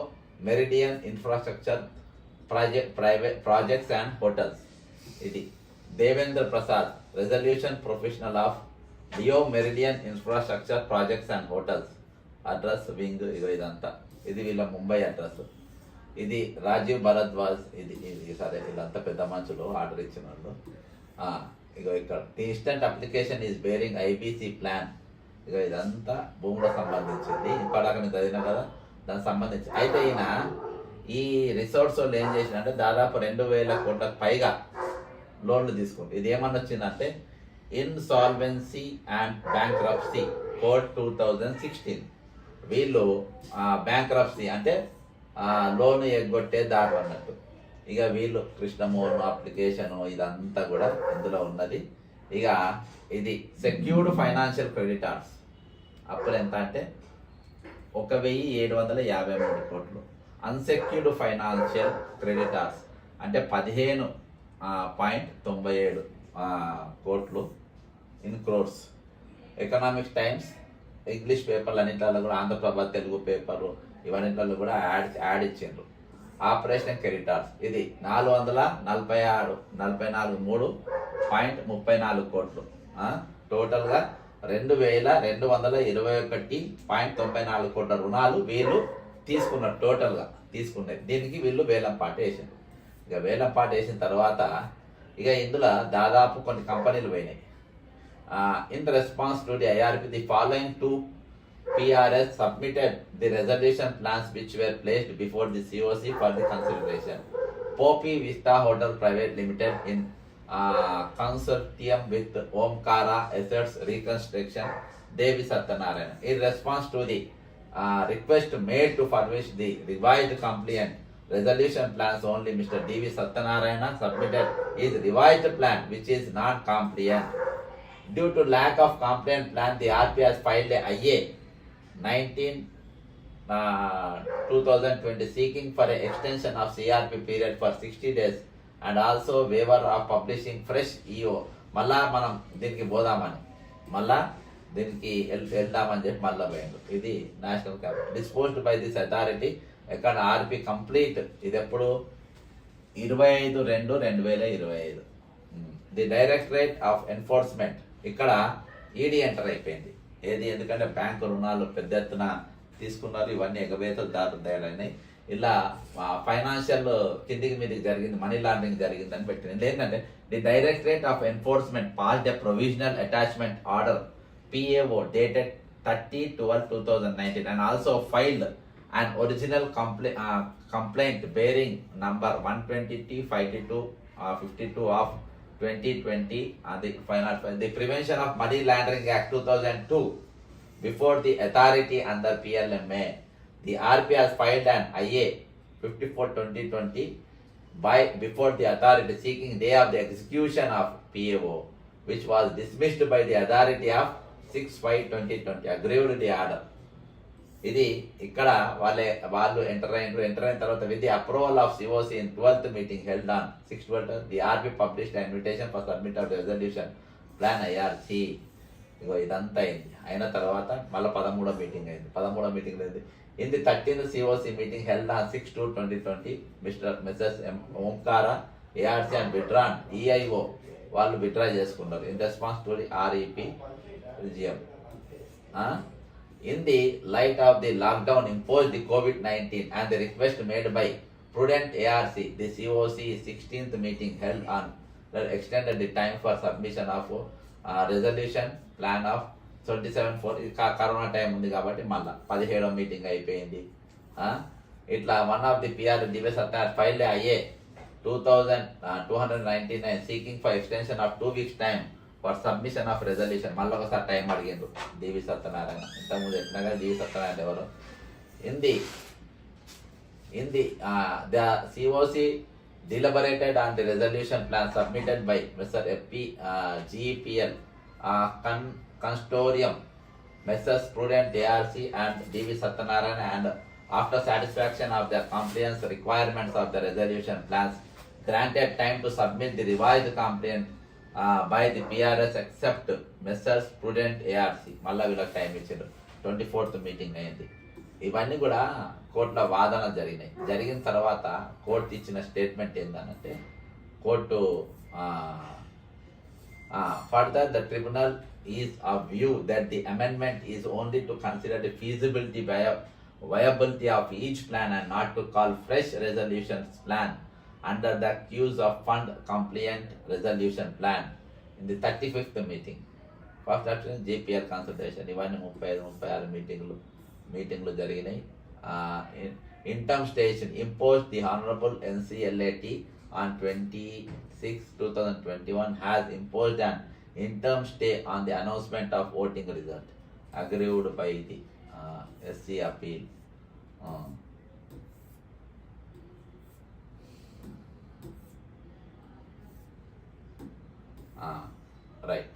[SPEAKER 2] Meridian infrastructure projects and hotels. ఇది Devendra Prasad resolution professional of Leo Meridian infrastructure projects and hotels, address wing. ఇదంతా ఇది వీళ్ళ ముంబై అడ్రస్. ఇది రాజీవ్ భరద్వాజ్. ఇది సరే, వీళ్ళంతా పెద్ద మనుషులు ఆర్డర్ ఇచ్చిన వాళ్ళు. ఇక్కడ the instant application is bearing IBC plan. ఇదంతా భూములకు సంబంధించింది. ఇప్పటిదాకా నేను చదివినా కదా, దానికి సంబంధించి. అయితే ఈయన ఈ రిసార్ట్స్ వాళ్ళు ఏం చేసినంటే దాదాపు 2,000 కోట్లకు పైగా లోన్లు తీసుకుంటారు. ఇది ఏమన్నా వచ్చిందంటే ఇన్సాల్వెన్సీ అండ్ బ్యాంక్రప్సీ కోడ్ 2016. వీళ్ళు బ్యాంక్రప్సీ అంటే లోన్ ఎగ్గొట్టే దారు అన్నట్టు. ఇక వీళ్ళు కృష్ణమోహన్ అప్లికేషన్ ఇదంతా కూడా ఇందులో ఉన్నది. ఇక ఇది సెక్యూర్డ్ ఫైనాన్షియల్ క్రెడిటార్స్ అప్పుడు ఎంత అంటే 1,753 కోట్లు. అన్సెక్యూర్డ్ ఫైనాన్షియల్ క్రెడిటార్స్ అంటే 15.97 కోట్లు in crores. Economics times English పేపర్లు అన్నింటిలో కూడా, ఆంధ్రప్రభ తెలుగు పేపర్లు ఇవన్నింటిలో కూడా యాడ్ ఇచ్చిండ్రు. ఆపరేషన్ క్రెడిటార్స్ ఇది 444.34 కోట్లు. టోటల్గా 2,221.94 కోట్ల రుణాలు వీళ్ళు తీసుకున్నారు. టోటల్గా తీసుకున్నది. దీనికి వీళ్ళు వేలంపాట వేసారు. ఇక వేలంపాట వేసిన తర్వాత ఇక ఇందులో దాదాపు కొన్ని కంపెనీలు పోయినాయి. In response to the IRP the following 2 PRS submitted the resolution plans which were placed before the COC for the consideration. Poppy Vista Hotel Private Limited in consortium with Omkara Assets Reconstruction, Devi Satyanarayana. In response to the request made to furnish the revised compliant resolution plans, only Mr. D.V. Satyanarayana submitted his revised plan which is non-compliant. Due to lack of compliant plan, the RP has filed a IA 19/2020 seeking for an extension of CRP period for 60 days and also waiver of publishing fresh EO. మళ్ళా మనం దీనికి పోదామని దీనికి వెళ్దామని చెప్పి మళ్ళా పోయిండు. ఇది national capital disposed by this authority. ఎక్కడ ఆర్పి కంప్లీట్. ఇది ఎప్పుడు 25/2/2025. The directorate of enforcement. ఇక్కడ ఈడీ ఎంటర్ అయిపోయింది. ఏది, ఎందుకంటే బ్యాంకు రుణాలు పెద్ద ఎత్తున తీసుకున్నారు. ఇవన్నీ ఎగవేతలు దారుదాయలైనాయి. ఇలా ఫైనాన్షియల్ కిందికి మీదకి జరిగింది, మనీ లాండరింగ్ జరిగిందని పెట్టింది. ఏంటంటే the directorate of enforcement passed a provisional attachment order PAO dated 30/12/2019 and also filed an original complaint bearing number 120T52 of 2020 and the Prevention of Money Laundering Act 2002 before the authority under PLMA. The RP has filed an IA 54/2020 before the authority seeking day of the execution of PAO, which was dismissed by the authority of 6/5/2020. Aggrieved the order. ఇది ఇక్కడ వాళ్ళు ఎంటర్ అయిన తర్వాత with the approval of COC in 12th meeting held on 6/12 the RP published invitation for submit of resolution plan IRC. ఇగో ఇదంతా అయింది. అయిన తర్వాత మళ్ళీ 13వ మీటింగ్ అయింది. 13వ మీటింగ్ అయింది. In the 13th COC meeting held on 6/2/2020 Mrs Omkara ARC and withdrawn EIO వాళ్ళు విత్డ్రా చేసుకున్నారు in response to the REP రిజియం. In the light of the lockdown imposed the COVID-19 and the request made by Prudent ARC, the COC 16th meeting held on that extended the time for submission of resolution plan of 27/4. Corona time ఉంది కాబట్టి మళ్ళీ 17వ మీటింగ్ అయిపోయింది. ఇట్లా one of the PR DV Satyanar filed IA 2299 seeking for extension of 2 weeks time for submission of resolution. మళ్ళీ ఒకసారి టైం అడిగిండ్రు డివి సత్యనారాయణ. ఇంతకుముందు ఎట్లా డివి సత్యనారాయణ ఎవరు in the COC deliberated on the resolution plan submitted by Mr. FP GEPL Consortium, Messrs. Prudent ARC and DV Satyanarayana, and after satisfaction of their compliance requirements of the resolution plans, granted time to submit the revised complaint by the PRS except Messrs. Prudent ARC. మళ్ళా వీళ్ళకి టైం ఇచ్చారు. 24th మీటింగ్ అయింది. ఇవన్నీ కూడా కోర్టులో వాదన జరిగిన తర్వాత కోర్టు ఇచ్చిన స్టేట్మెంట్ ఏంటంటే, court further the tribunal is of view that the amendment is only to consider the feasibility viability of each plan and not to call fresh resolutions plan under the accuse of fund compliant resolution plan in the 35th meeting. First after JPL consultation, ఇవన్నీ 35-36 మీటింగ్లు జరిగినాయి. Interim station imposed the Honorable NCLAT on 26/2021 has imposed an interim stay on the announcement of voting result agreed by the SC appeal. Right.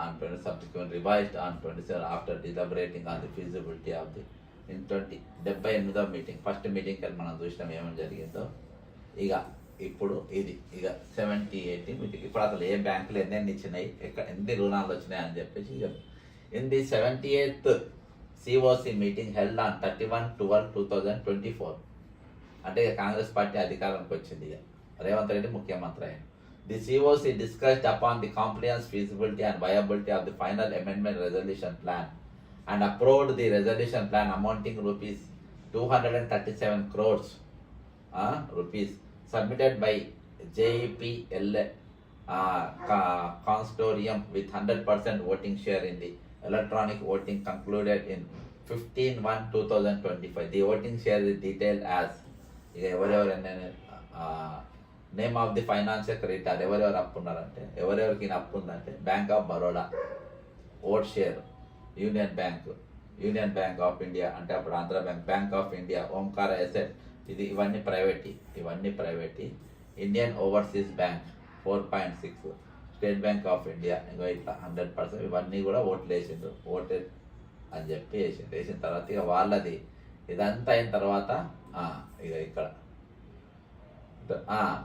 [SPEAKER 2] On 20 subsequent revised on 27 after deliberating on the feasibility of the in 78వ మీటింగ్. ఫస్ట్ మీటింగ్ కానీ మనం చూసినాం ఏమేమి జరిగిందో. ఇప్పుడు ఇది 78 మీటింగ్. ఇప్పుడు అసలు ఏ బ్యాంకులు ఎన్ని ఇచ్చినాయి, ఎన్ని రుణాలు వచ్చినాయి అని చెప్పేసి in the 78th COC meeting held on 31/12/2024. అంటే కాంగ్రెస్ పార్టీ అధికారంకి వచ్చింది. రేవంత్ రెడ్డి ముఖ్యమంత్రి అయ్యారు. The COC discussed upon the compliance, feasibility and viability of the final amendment resolution plan and approved the resolution plan amounting rupees 237 crores rupees submitted by JEPL Consortium with 100% voting share in the electronic voting concluded in 15/1/2025. The voting share is detailed as name of the financial creditor. ఎవరెవరు అప్పు ఉన్నారంటే, ఎవరెవరికి అప్పు ఉందంటే bank of Baroda vote share, union bank of India అంటే అప్పుడు Andhra bank, bank of India, Omkara asset, ఇవన్నీ private. Indian overseas bank 4.6, state bank of India ఇట్లా 100%. ఇవన్నీ కూడా ఓట్లు వేసిండ్రు. ఓటెడ్ అని చెప్పి వేసిన తర్వాత వాళ్ళది ఇదంతా అయిన తర్వాత ఇక్కడ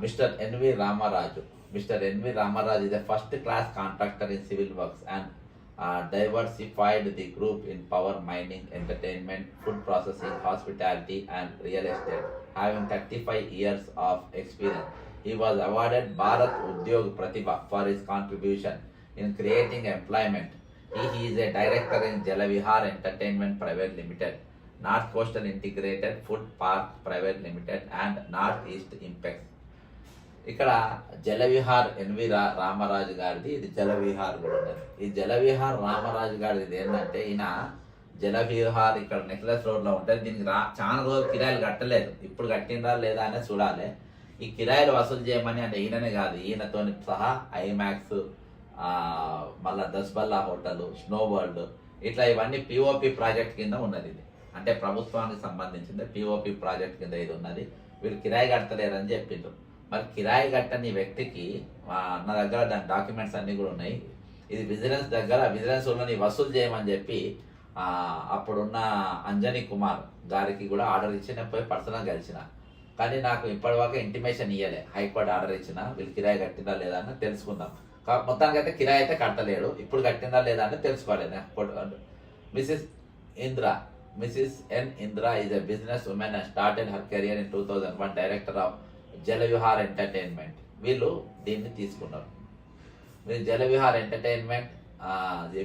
[SPEAKER 2] Mr. N.V. Ramaraju. Mr. N.V. Ramaraju is a first-class contractor in civil works and diversified the group in power, mining, entertainment, food processing, hospitality, and real estate, having 35 years of experience. He was awarded Bharat Udyog Pratibha for his contribution in creating employment. He is a director in Jalavihar Entertainment Private Limited, North Coastal Integrated Food Park Private Limited and North East Impex. ఇక్కడ జలవిహార్ ఎన్వి రామరాజు గారిది, ఇది జలవిహార్ కూడా ఉన్నది. ఈ జలవిహార్ రామరాజు గారిది ఏంటంటే, ఈయన జలవిహార్ ఇక్కడ నెక్లెస్ రోడ్లో ఉంటుంది. దీనికి చాలా రోజులు కిరాయిలు కట్టలేదు. ఇప్పుడు కట్టిందా లేదా అనేది చూడాలి. ఈ కిరాయిలు వసూలు చేయమని అంటే ఈయననే కాదు, ఈయనతో సహా ఐమాక్స్, మళ్ళా దస్బల్లా హోటల్, స్నో వరల్డ్, ఇట్లా ఇవన్నీ పిఓపి ప్రాజెక్ట్ కింద ఉన్నది. ఇది అంటే ప్రభుత్వానికి సంబంధించింది పిఓపి ప్రాజెక్ట్ కింద ఇది ఉన్నది. వీళ్ళు కిరాయి కట్టలేరని చెప్పిండ్రు. మరి కిరాయి కట్టని వ్యక్తికి నా దగ్గర దాని డాక్యుమెంట్స్ అన్నీ కూడా ఉన్నాయి. ఇది విజిలెన్స్ వాళ్ళని వసూలు చేయమని చెప్పి అప్పుడున్న అంజనీ కుమార్ గారికి కూడా ఆర్డర్ ఇచ్చి నేను పోయి పర్సనల్గా కలిసిన. కానీ నాకు ఇప్పటివరకు ఇంటిమేషన్ ఇవ్వలే. హైకోర్టు ఆర్డర్ ఇచ్చిన వీళ్ళు కిరాయి కట్టిందా లేదా అని తెలుసుకుందాం. మొత్తానికి అయితే కిరాయి అయితే కట్టలేడు. ఇప్పుడు కట్టిందా లేదా అని తెలుసుకోలేదు. Mrs. N. Indra is a businesswoman and started her career in 2001, director of Jalavihar Entertainment. వీళ్ళు దీన్ని తీసుకున్నారు. మీరు జలవిహార్ ఎంటర్టైన్మెంట్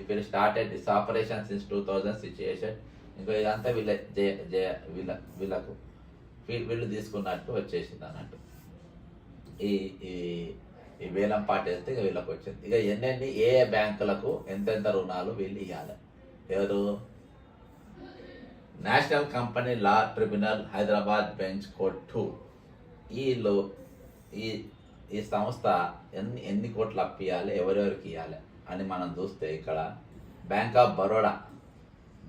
[SPEAKER 2] వీళ్ళు started this operation since 2000 situation. ఇంకో ఇదంతా వీళ్ళు తీసుకున్నట్టు వచ్చేసింది అన్నట్టు. ఈ వేలం పాటేస్తే ఇక వీళ్ళకి వచ్చింది. ఇక ఎన్నెన్ని ఏ బ్యాంకులకు ఎంతెంత రుణాలు వీళ్ళు ఇవ్వాలి. ఎవరు? National company law tribunal Hyderabad bench court 2. ఈ సంస్థ ఎన్ని కోట్లు అప్పియాలి, ఎవరెవరికి ఇవ్వాలి అని మనం చూస్తే ఇక్కడ బ్యాంక్ ఆఫ్ బరోడా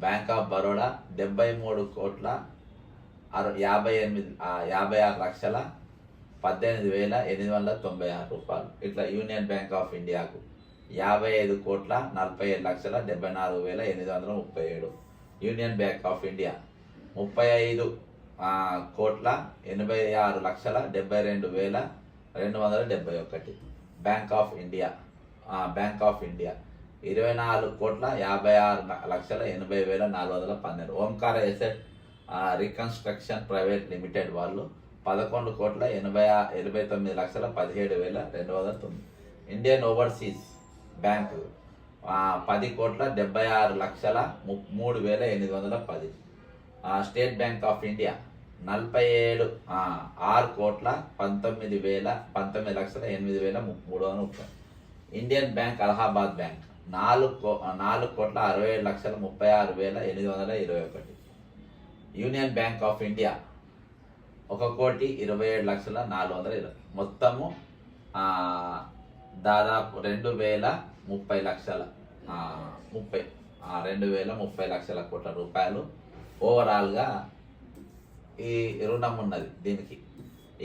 [SPEAKER 2] 73,56,18,896 రూపాయలు. ఇట్లా యూనియన్ బ్యాంక్ ఆఫ్ ఇండియాకు 55,47,74,837. Union bank of India 35,86,72,271. Bank of India 24,56,80,412. Omkara asset reconstruction private limited వాళ్ళు 11,89,17,209. Indian overseas bank 10,76,03,810. State bank of India 47,6,19,830. Indian bank Allahabad bank 4,67,36,821. Union bank of India 1,27,420. మొత్తము దాదాపు 2,030,00,000 కోట్ల రూపాయలు ఓవరాల్గా ఈ రుణం ఉన్నది దీనికి.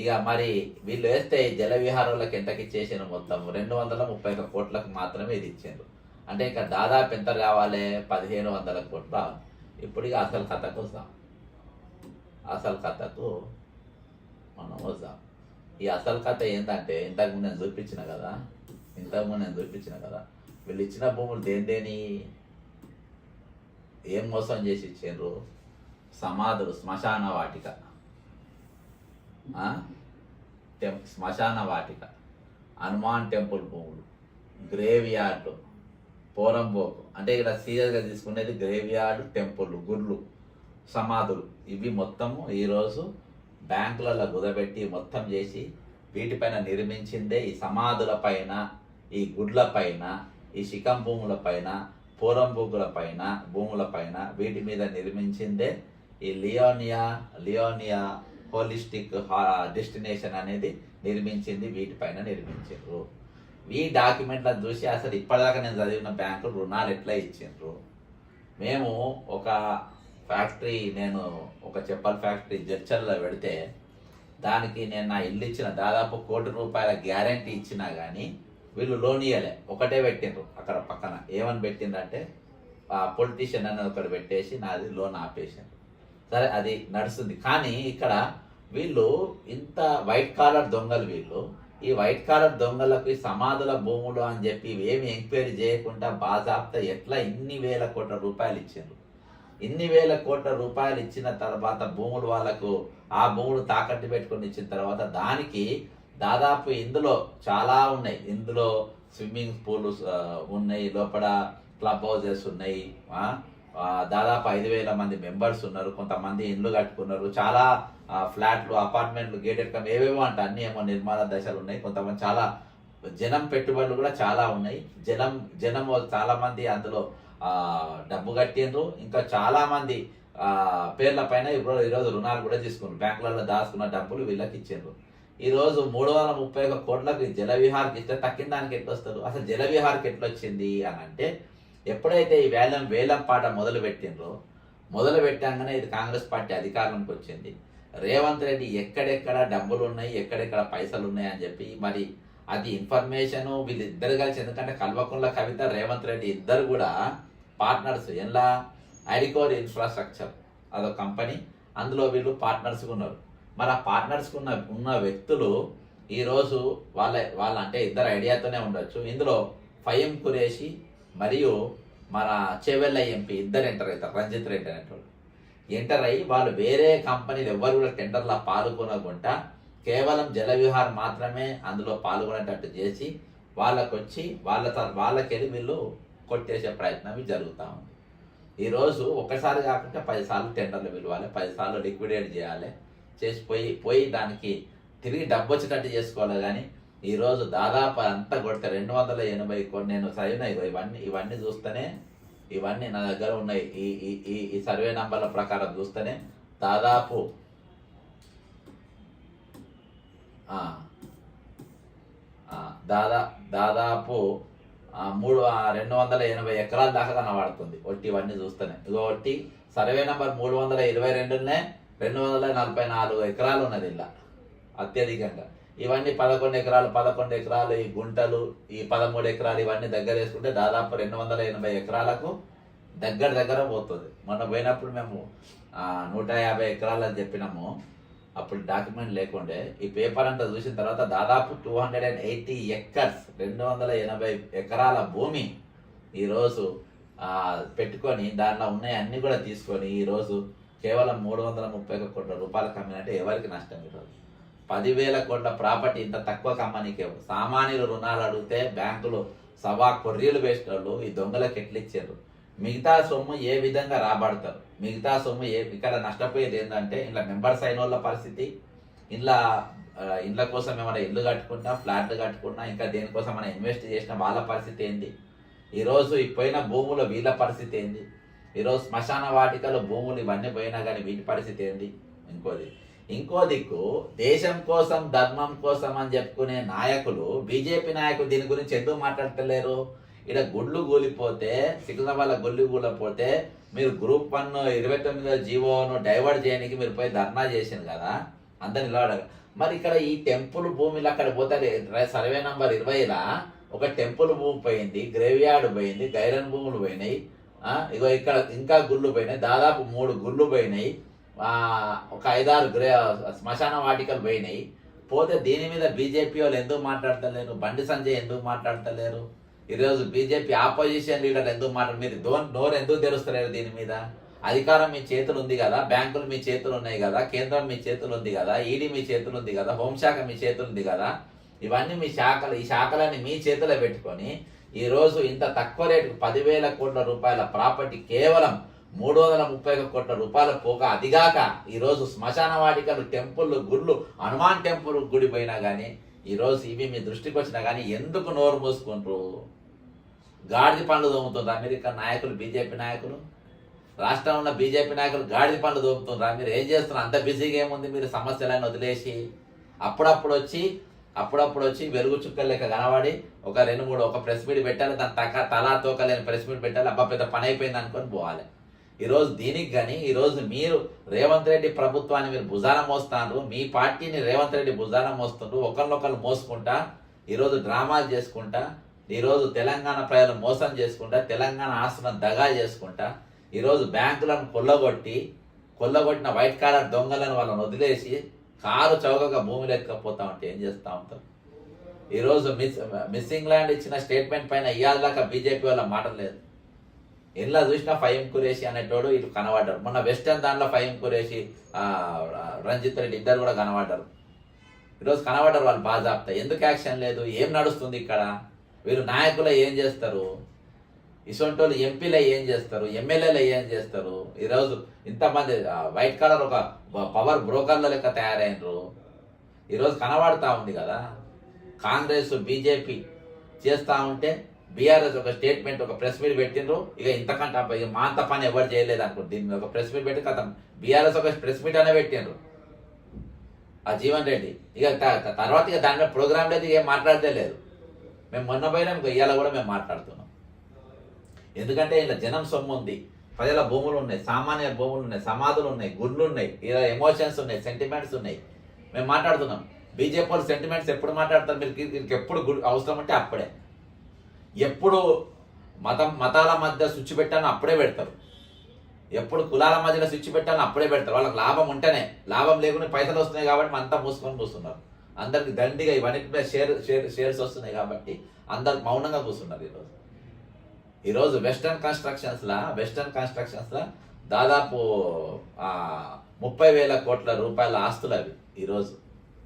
[SPEAKER 2] ఇక మరి వీళ్ళు వేస్తే జల విహారాలకు ఎంతకి చేసిన మొత్తం 231 కోట్లకు మాత్రమే ఇది ఇచ్చారు. అంటే ఇక దాదాపు ఎంత కావాలి? 1,500 కోట్లు రావాలి. ఇప్పుడు ఇక అసలు కథకు వస్తాం. మనం వస్తాం. ఈ అసలు కథ ఏంటంటే ఇంతకుముందు నేను చూపించిన కదా వీళ్ళు ఇచ్చిన భూములు దేని ఏం మోసం చేసి ఇచ్చారు? సమాధులు, శ్మశాన వాటిక, హనుమాన్ టెంపుల్ భూములు, గ్రేవ్ యార్డు, పోరంబోకు. అంటే ఇక్కడ సీరియస్గా తీసుకునేది గ్రేవ్ యార్డు, టెంపుల్, గుళ్ళు, సమాధులు. ఇవి మొత్తము ఈరోజు బ్యాంకులలో కుదబెట్టి మొత్తం చేసి వీటిపైన నిర్మించిందే ఈ సమాధుల పైన, ఈ గుడ్ల పైన, ఈ శిఖం భూముల పైన, పోరంబోకుల పైన, భూముల పైన వీటి మీద నిర్మించిందే ఈ లియోనియా హోలిస్టిక్ డెస్టినేషన్ అనేది నిర్మించింది. వీటిపైన నిర్మించారు. ఈ డాక్యుమెంట్లను చూసి అసలు ఇప్పటిదాకా నేను చదివిన బ్యాంకులు రుణాలు ఎట్లా ఇచ్చిండ్రు. మేము ఒక చెప్పల్ ఫ్యాక్టరీ జడ్చర్లో పెడితే దానికి నేను నా ఇల్లు ఇచ్చిన దాదాపు ₹1,00,00,000 గ్యారంటీ ఇచ్చినా కానీ వీళ్ళు లోన్ ఇవ్వలే. ఒకటే పెట్టిండ్రు అక్కడ పక్కన. ఏమని పెట్టిండ్రంటే పొలిటీషియన్ అనేది ఒకటి పెట్టేసి నాది లోన్ ఆపేసిండ్రు. సరే, అది నడుస్తుంది. కానీ ఇక్కడ వీళ్ళు ఇంత వైట్ కాలర్ దొంగలు. వీళ్ళు ఈ వైట్ కాలర్ దొంగలకు ఈ సమాధుల భూములు అని చెప్పి ఏమి ఎంక్వైరీ చేయకుండా బాజాప్తా ఎట్లా ఇన్ని వేల కోట్ల రూపాయలు ఇచ్చిండ్రు. ఇన్ని వేల కోట్ల రూపాయలు ఇచ్చిన తర్వాత భూములు వాళ్ళకు ఆ భూములు తాకట్టు పెట్టుకొని ఇచ్చిన తర్వాత దానికి దాదాపు ఇందులో చాలా ఉన్నాయి. ఇందులో స్విమ్మింగ్ పూల్స్ ఉన్నాయి, లోపల క్లబ్ హౌసెస్ ఉన్నాయి, దాదాపు 5,000 మంది మెంబర్స్ ఉన్నారు, కొంతమంది ఇండ్లు కట్టుకున్నారు, చాలా ఫ్లాట్లు, అపార్ట్మెంట్లు, గేటెడ్ కమ్ ఏవేవో అంటే అన్ని ఏమో నిర్మాణ దశలు ఉన్నాయి. కొంతమంది చాలా జనం పెట్టుబడులు కూడా చాలా ఉన్నాయి. జనం చాలా మంది అందులో డబ్బు కట్టిండ్రు. ఇంకా చాలా మంది పేర్ల పైన ఈరోజు రుణాలు కూడా తీసుకున్నారు. బ్యాంకులలో దాచుకున్న డబ్బులు వీళ్ళకి ఇచ్చిండ్రు. ఈరోజు 331 కోట్లకు జల విహార్కి ఇస్తే తక్కిన దానికి ఎట్లా వస్తారు? అసలు జల విహార్కి ఎట్లా వచ్చింది అని అంటే ఎప్పుడైతే ఈ వేలం పాట మొదలు పెట్టాగానే ఇది కాంగ్రెస్ పార్టీ అధికారంలోకి వచ్చింది. రేవంత్ రెడ్డి ఎక్కడెక్కడ డబ్బులు ఉన్నాయి, ఎక్కడెక్కడ పైసలు ఉన్నాయి అని చెప్పి మరి అది ఇన్ఫర్మేషన్ వీళ్ళిద్దరు కలిసి, ఎందుకంటే కల్వకుంట్ల కవిత, రేవంత్ రెడ్డి ఇద్దరు కూడా పార్ట్నర్స్. ఎలా? ఐడికోర్ ఇన్ఫ్రాస్ట్రక్చర్ అదొక కంపెనీ, అందులో వీళ్ళు పార్ట్నర్స్గా ఉన్నారు. మరి ఆ పార్ట్నర్స్కి ఉన్న వ్యక్తులు ఈరోజు వాళ్ళ అంటే ఇద్దరు ఐడియాతోనే ఉండొచ్చు. ఇందులో ఫయం ఖురేషి మరియు మన చెవెళ్ళ ఎంపీ ఇద్దరు ఎంటర్ అవుతారు. రంజిత్ రెడ్డి అనేటోళ్ళు ఎంటర్ అయ్యి వాళ్ళు వేరే కంపెనీలు ఎవరు కూడా టెండర్లో పాల్గొనకుండా కేవలం జల విహార్ మాత్రమే అందులో పాల్గొనేటట్టు చేసి వాళ్ళకెళ్ళి వీళ్ళు కొట్టేసే ప్రయత్నం జరుగుతూ ఉంది. ఈరోజు ఒకసారి కాకుండా 10 సార్లు టెండర్లు పిలవాలి, 10 సార్లు లిక్విడేట్ చేయాలి, చేసిపోయి దానికి తిరిగి డబ్బు వచ్చేటట్టు చేసుకోవాలి. కానీ ఈరోజు దాదాపు అంతా కొడితే 280 కోట్లు. నేను చదివిన ఇవన్నీ చూస్తేనే, ఇవన్నీ నా దగ్గర ఉన్నాయి. ఈ సర్వే నంబర్ల ప్రకారం చూస్తేనే దాదాపు దాదాపు 280 ఎకరాల దాకా కనబడుతుంది ఒట్టి ఇవన్నీ చూస్తేనే. ఇగో ఒట్టి సర్వే నంబర్ 322నే 244 ఎకరాలు ఉన్నది ఇలా అత్యధికంగా. ఇవన్నీ 11 ఎకరాలు ఈ గుంటలు, ఈ 13 ఎకరాలు ఇవన్నీ దగ్గర వేసుకుంటే దాదాపు 280 ఎకరాలకు దగ్గర పోతుంది. మొన్న పోయినప్పుడు మేము 150 ఎకరాలు అని చెప్పినాము. అప్పుడు డాక్యుమెంట్ లేకుండే. ఈ పేపర్ అంతా చూసిన తర్వాత దాదాపు 280 ఎకర్స్ 280 ఎకరాల భూమి ఈరోజు పెట్టుకొని దాంట్లో ఉన్నాయి అన్ని కూడా తీసుకొని ఈరోజు కేవలం 331 కోట్ల రూపాయలకు అమ్మినంటే ఎవరికి నష్టం? ఈరోజు 10,000 కోట్ల ప్రాపర్టీ ఇంత తక్కువ కమ్మనికే. సామాన్యులు రుణాలు అడిగితే బ్యాంకులు సభా కొర్రీలు వేసిన వాళ్ళు ఈ దొంగలకు ఎట్లు ఇచ్చారు? మిగతా సొమ్ము ఏ విధంగా రాబడతారు? మిగతా సొమ్ము ఇక్కడ నష్టపోయేది ఏంటంటే ఇలా మెంబర్స్ అయిన వాళ్ళ పరిస్థితి, ఇండ్ల కోసం ఏమైనా ఇల్లు కట్టుకున్నా, ఫ్లాట్లు కట్టుకున్నా, ఇంకా దేనికోసం మనం ఇన్వెస్ట్ చేసిన వాళ్ళ పరిస్థితి ఏంది? ఈరోజు ఈ పోయిన భూములు వీళ్ళ పరిస్థితి ఏంది? ఈరోజు శ్మశాన వాటికలు భూములు ఇవన్నీ పోయినా కానీ వీటి పరిస్థితి ఏంది? ఇంకో దిక్కు దేశం కోసం ధర్మం కోసం అని చెప్పుకునే నాయకులు, బీజేపీ నాయకులు దీని గురించి ఎందుకు మాట్లాడతలేరు? ఇక్కడ గుళ్ళు కూలిపోతే, సికింద్రాబాద్ గుళ్ళు కూలిపోతే మీరు గ్రూప్ 1 29 జీవోను డైవర్ట్ చేయడానికి మీరు పోయి ధర్నా చేసింది కదా, అందరు నిలబడగా. మరి ఇక్కడ ఈ టెంపుల్ భూమిలో అక్కడ పోతే సర్వే నంబర్ 20లా ఒక టెంపుల్ భూమి పోయింది, గ్రేవ్ యార్డ్ పోయింది, గైరన్ భూములు పోయినాయి. ఇగో ఇక్కడ ఇంకా గుళ్ళు పోయినాయి, దాదాపు 3 గుళ్ళు పోయినాయి, ఒక 5-6 శ్మశాన వాటికలు పోయినాయి. పోతే దీని మీద బీజేపీ వాళ్ళు ఎందుకు మాట్లాడతలేరు? బండి సంజయ్ ఎందుకు మాట్లాడతలేరు? ఈరోజు బీజేపీ ఆపోజిషన్ లీడర్లు ఎందుకు మీరు నోరు ఎందుకు తెరుస్తలేరు? దీని మీద అధికారం మీ చేతులు ఉంది కదా, బ్యాంకులు మీ చేతులు ఉన్నాయి కదా, కేంద్రం మీ చేతులు ఉంది కదా, ఈడీ మీ చేతులు ఉంది కదా, హోంశాఖ మీ చేతులు ఉంది కదా, ఇవన్నీ మీ శాఖలు, ఈ శాఖలన్నీ మీ చేతిలో పెట్టుకొని ఈరోజు ఇంత తక్కువ రేటుకు 10,000 కోట్ల రూపాయల ప్రాపర్టీ కేవలం 331 కోట్ల రూపాయల పోక, అదిగాక ఈరోజు శ్మశాన వాటికలు, టెంపుల్, గుళ్ళు, హనుమాన్ టెంపుల్ గుడి పోయినా కానీ ఈరోజు ఇవి మీ దృష్టికి వచ్చినా కానీ ఎందుకు నోరు మూసుకుంటారు? గాడిద పండ్లు దోముతుండ్రా అమెరికా నాయకులు, బీజేపీ నాయకులు, రాష్ట్రంలో ఉన్న బీజేపీ నాయకులు గాడిద పండ్లు దోముతుండ్రా? మీరు ఏం చేస్తున్నారు? అంత బిజీగా ఏముంది? మీరు సమస్యలను వదిలేసి అప్పుడప్పుడు వచ్చి వెలుగు చుక్కలు లెక్క కనబడి ఒక 2-3 ఒక ప్రెస్ మీట్ పెట్టాలి, దాని తలా తోకలేని ప్రెస్ మీట్ పెట్టాలి, అబ్బా పెద్ద పని అయిపోయింది అనుకొని పోవాలి. ఈరోజు దీనికి కానీ ఈరోజు మీరు రేవంత్ రెడ్డి ప్రభుత్వాన్ని మీరు భుజాన మోస్తున్నారు, మీ పార్టీని రేవంత్ రెడ్డి భుజాన మోస్తుండ్రు, ఒకరినొకరు మోసుకుంటా ఈరోజు డ్రామాలు చేసుకుంటా, ఈరోజు తెలంగాణ ప్రజలు మోసం చేసుకుంటా, తెలంగాణ ఆస్తులను దగా చేసుకుంటా, ఈరోజు బ్యాంకులను కొల్లగొట్టిన వైట్ కాలర్ దొంగలను వాళ్ళని వదిలేసి కారు చౌకగా భూములు ఎత్తుకపోతా ఉంటే ఏం చేస్తూ ఉంటారు? ఈరోజు మిస్సింగ్ ల్యాండ్ ఇచ్చిన స్టేట్మెంట్ పైన ఇయ్యాలదాకా బీజేపీ వాళ్ళ మాట లేదు. ఇలా చూసినా ఫహీం ఖురేషి అనేటోడు ఇటు కనబడ్డారు. మొన్న వెస్టర్న్ దాంట్లో ఫహీం ఖురేషి, రంజిత్ రెడ్డి ఇద్దరు కూడా కనబడ్డారు. ఈరోజు కనబడ్డారు వాళ్ళు బాజాప్తా. ఎందుకు యాక్షన్ లేదు? ఏం నడుస్తుంది ఇక్కడ? వీళ్ళు నాయకులు ఏం చేస్తారు? ఇసొంటోళ్ళు ఎంపీలు ఏం చేస్తారు? ఎమ్మెల్యేలు ఏం చేస్తారు? ఈరోజు ఇంతమంది వైట్ కలర్ ఒక పవర్ బ్రోకర్ల లెక్క తయారైనరు. ఈరోజు కనబడతా ఉంది కదా, కాంగ్రెస్ బీజేపీ చేస్తూ ఉంటే బీఆర్ఎస్ ఒక స్టేట్మెంట్, ఒక ప్రెస్ మీట్ పెట్టిండ్రు. ఇక ఇంతకంటే మా అంత పని ఎవరు చేయలేదు అనుకుంటు. దీని మీద ఒక ప్రెస్ మీట్ పెట్టి కథం బీఆర్ఎస్ ఒక ప్రెస్ మీట్ అనే పెట్టిండ్రు ఆ జీవన్ రెడ్డి. ఇక తర్వాత ఇక దాని మీద ప్రోగ్రామ్ లేదు, ఏం మాట్లాడితే లేదు. మేము మొన్న పోయినాం, ఇవాళ కూడా మేము మాట్లాడుతున్నాం. ఎందుకంటే ఇలా జనం సొమ్ము ఉంది, ప్రజల భూములు ఉన్నాయి, సామాన్య భూములు ఉన్నాయి, సమాధులు ఉన్నాయి, గుళ్ళు ఉన్నాయి, ఇలా ఎమోషన్స్ ఉన్నాయి, సెంటిమెంట్స్ ఉన్నాయి. మేము మాట్లాడుతున్నాం. బీజేపీ వాళ్ళు సెంటిమెంట్స్ ఎప్పుడు మాట్లాడతారు? మీరు ఎప్పుడు అవసరం అంటే అప్పుడే. ఎప్పుడు మతాల మధ్య స్విచ్ పెట్టాలని అప్పుడే పెడతారు. ఎప్పుడు కులాల మధ్యలో స్విచ్ పెట్టాలని అప్పుడే పెడతారు. వాళ్ళకి లాభం ఉంటేనే, లాభం లేకుండా పైసలు వస్తున్నాయి కాబట్టి అంతా మూసుకొని కూర్చున్నారు. అందరికి దండిగా ఇవన్నీ షేర్స్ వస్తున్నాయి కాబట్టి అందరు మౌనంగా కూర్చున్నారు. ఈరోజు వెస్టర్న్ కన్స్ట్రక్షన్స్లో దాదాపు 30,000 కోట్ల రూపాయల ఆస్తులు అవి ఈరోజు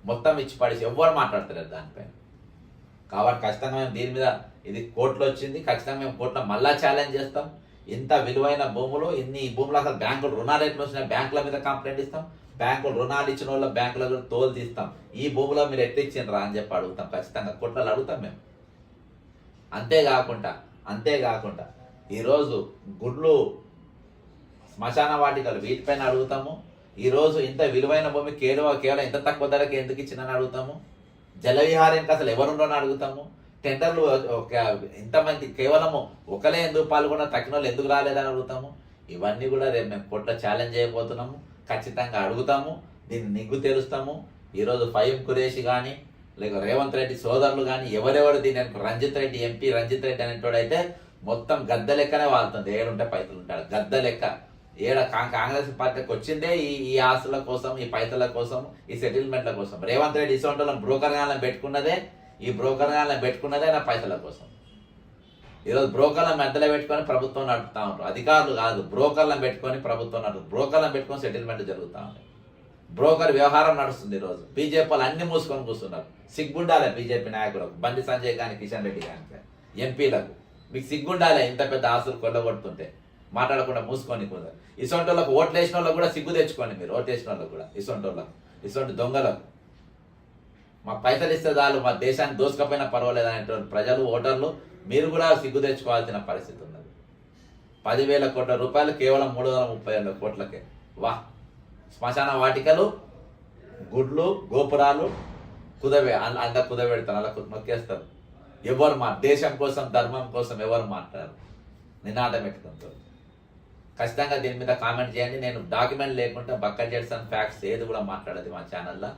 [SPEAKER 2] మొత్తం ఇచ్చి పడేసి ఎవ్వరు మాట్లాడతలేరు దానిపైన. కాబట్టి ఖచ్చితంగా మేము దీని మీద, ఇది కోర్టులో వచ్చింది, ఖచ్చితంగా మేము కోర్టులో మళ్ళా ఛాలెంజ్ చేస్తాం. ఇంత విలువైన భూములు, ఇన్ని భూములు అసలు బ్యాంకులు రుణాలు ఎట్లా వచ్చినాయి, బ్యాంకుల మీద కంప్లైంట్ ఇస్తాం. బ్యాంకులు రుణాలు ఇచ్చిన వాళ్ళ బ్యాంకుల తోలు తీస్తాం. ఈ భూములో మీరు ఎట్లా ఇచ్చిండ్రా అని చెప్పి అడుగుతాం. ఖచ్చితంగా కోర్టులో అడుగుతాం మేము. అంతేకాకుండా ఈరోజు గుడ్లు, శ్మశాన వాటికలు వీటిపైన అడుగుతాము. ఈరోజు ఇంత విలువైన భూమి కేవలం ఇంత తక్కువ ధరకి ఎందుకు ఇచ్చిందని అడుగుతాము. జలవిహారానికి అసలు ఎవరుండో అని అడుగుతాము. టెండర్లు ఇంతమంది కేవలము ఒకలే ఎందుకు పాల్గొన్నా తక్కిన వాళ్ళు ఎందుకు రాలేదని అడుగుతాము. ఇవన్నీ కూడా రేపు మేము కోర్టులో ఛాలెంజ్ చేయబోతున్నాము. ఖచ్చితంగా అడుగుతాము, దీన్ని నిగ్గు తెలుస్తాము. ఈరోజు ఫహీం ఖురేషి కానీ లేక రేవంత్ రెడ్డి సోదరులు కానీ ఎవరెవరు దీని రంజిత్ రెడ్డి ఎంపీ రంజిత్ రెడ్డి అనేటోడైతే మొత్తం గద్ద లెక్కనే వాళ్తుంది. ఏడుంటే పైసలు ఉంటాడు గద్ద లెక్క. కాంగ్రెస్ పార్టీకి వచ్చిందే ఈ ఆస్తుల కోసం, ఈ పైసల కోసం, ఈ సెటిల్మెంట్ల కోసం. రేవంత్ రెడ్డి ఇసొంటోళ్ళ బ్రోకర్ గాలను పెట్టుకున్నదే నా పైసల కోసం. ఈరోజు బ్రోకర్లను మెద్దలో పెట్టుకొని ప్రభుత్వం నడుపుతా ఉంటారు. అధికారులు కాదు, బ్రోకర్లను పెట్టుకొని ప్రభుత్వం నడుపుతుంది. బ్రోకర్లను పెట్టుకొని సెటిల్మెంట్ జరుగుతూ ఉంటాయి. బ్రోకర్ వ్యవహారం నడుస్తుంది. ఈరోజు బీజేపీ వాళ్ళు అన్ని మూసుకొని కూర్చున్నారు. సిగ్గుండాలే బీజేపీ నాయకులకు, బండి సంజయ్ కానీ కిషన్ రెడ్డి కానీ ఎంపీలకు మీకు సిగ్గుండాలే. ఇంత పెద్ద ఆస్తులు కొల్లగొడుతుంటే మాట్లాడకుండా మూసుకొని కుదరు. ఇసొంటి వాళ్ళకు ఓట్లు వేసిన వాళ్ళకు కూడా సిగ్గు తెచ్చుకోండి. మీరు ఓట్లు వేసిన వాళ్ళకు కూడా, ఇసొంటి దొంగలకు మాకు పైసలు ఇస్తే చాలు, మా దేశాన్ని దోసుకపోయినా పర్వాలేదు అనేటువంటి ప్రజలు, ఓటర్లు మీరు కూడా సిగ్గు తెచ్చుకోవాల్సిన పరిస్థితి ఉన్నది. 10,000 కోట్ల రూపాయలు కేవలం 330 కోట్లకే. వాహ్! శ్మశాన వాటికలు, గుడ్లు, గోపురాలు కుదబెడతారు, అలా నొక్కేస్తారు. ఎవరు దేశం కోసం, ధర్మం కోసం ఎవరు మాట్లాడారు? నినాదం పెట్టుకుంటారు. ఖచ్చితంగా దీని మీద కామెంట్ చేయండి. నేను డాక్యుమెంట్ లేకుండా బక్క జెడ్సన్ ఫ్యాక్ట్స్ ఏది కూడా మాట్లాడదు మా ఛానల్లో.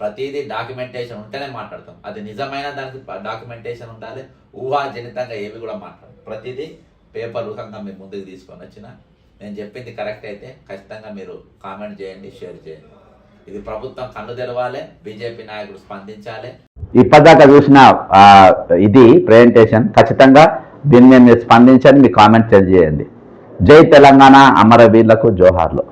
[SPEAKER 2] ప్రతిదీ డాక్యుమెంటేషన్ ఉంటేనే మాట్లాడతాం. అది నిజమైన దానికి డాక్యుమెంటేషన్ ఉండాలి. ఊహాజనితంగా ఏవి కూడా మాట్లాడతాం. ప్రతిదీ పేపర్ రూపంగా మీ ముందుకు తీసుకొని వచ్చిన నేను చెప్పింది కరెక్ట్ అయితే ఖచ్చితంగా మీరు కామెంట్ చేయండి, షేర్ చేయండి. ఇది ప్రభుత్వం కన్ను తెరవాలి, బీజేపీ నాయకులు స్పందించాలి.
[SPEAKER 1] ఇప్పటిదాకా చూసిన ఇది ప్రెజెంటేషన్ ఖచ్చితంగా దీన్ని మీరు స్పందించండి, మీ కామెంట్ తెలియజేయండి. జై తెలంగాణ, అమరవీరులకు జోహార్లు.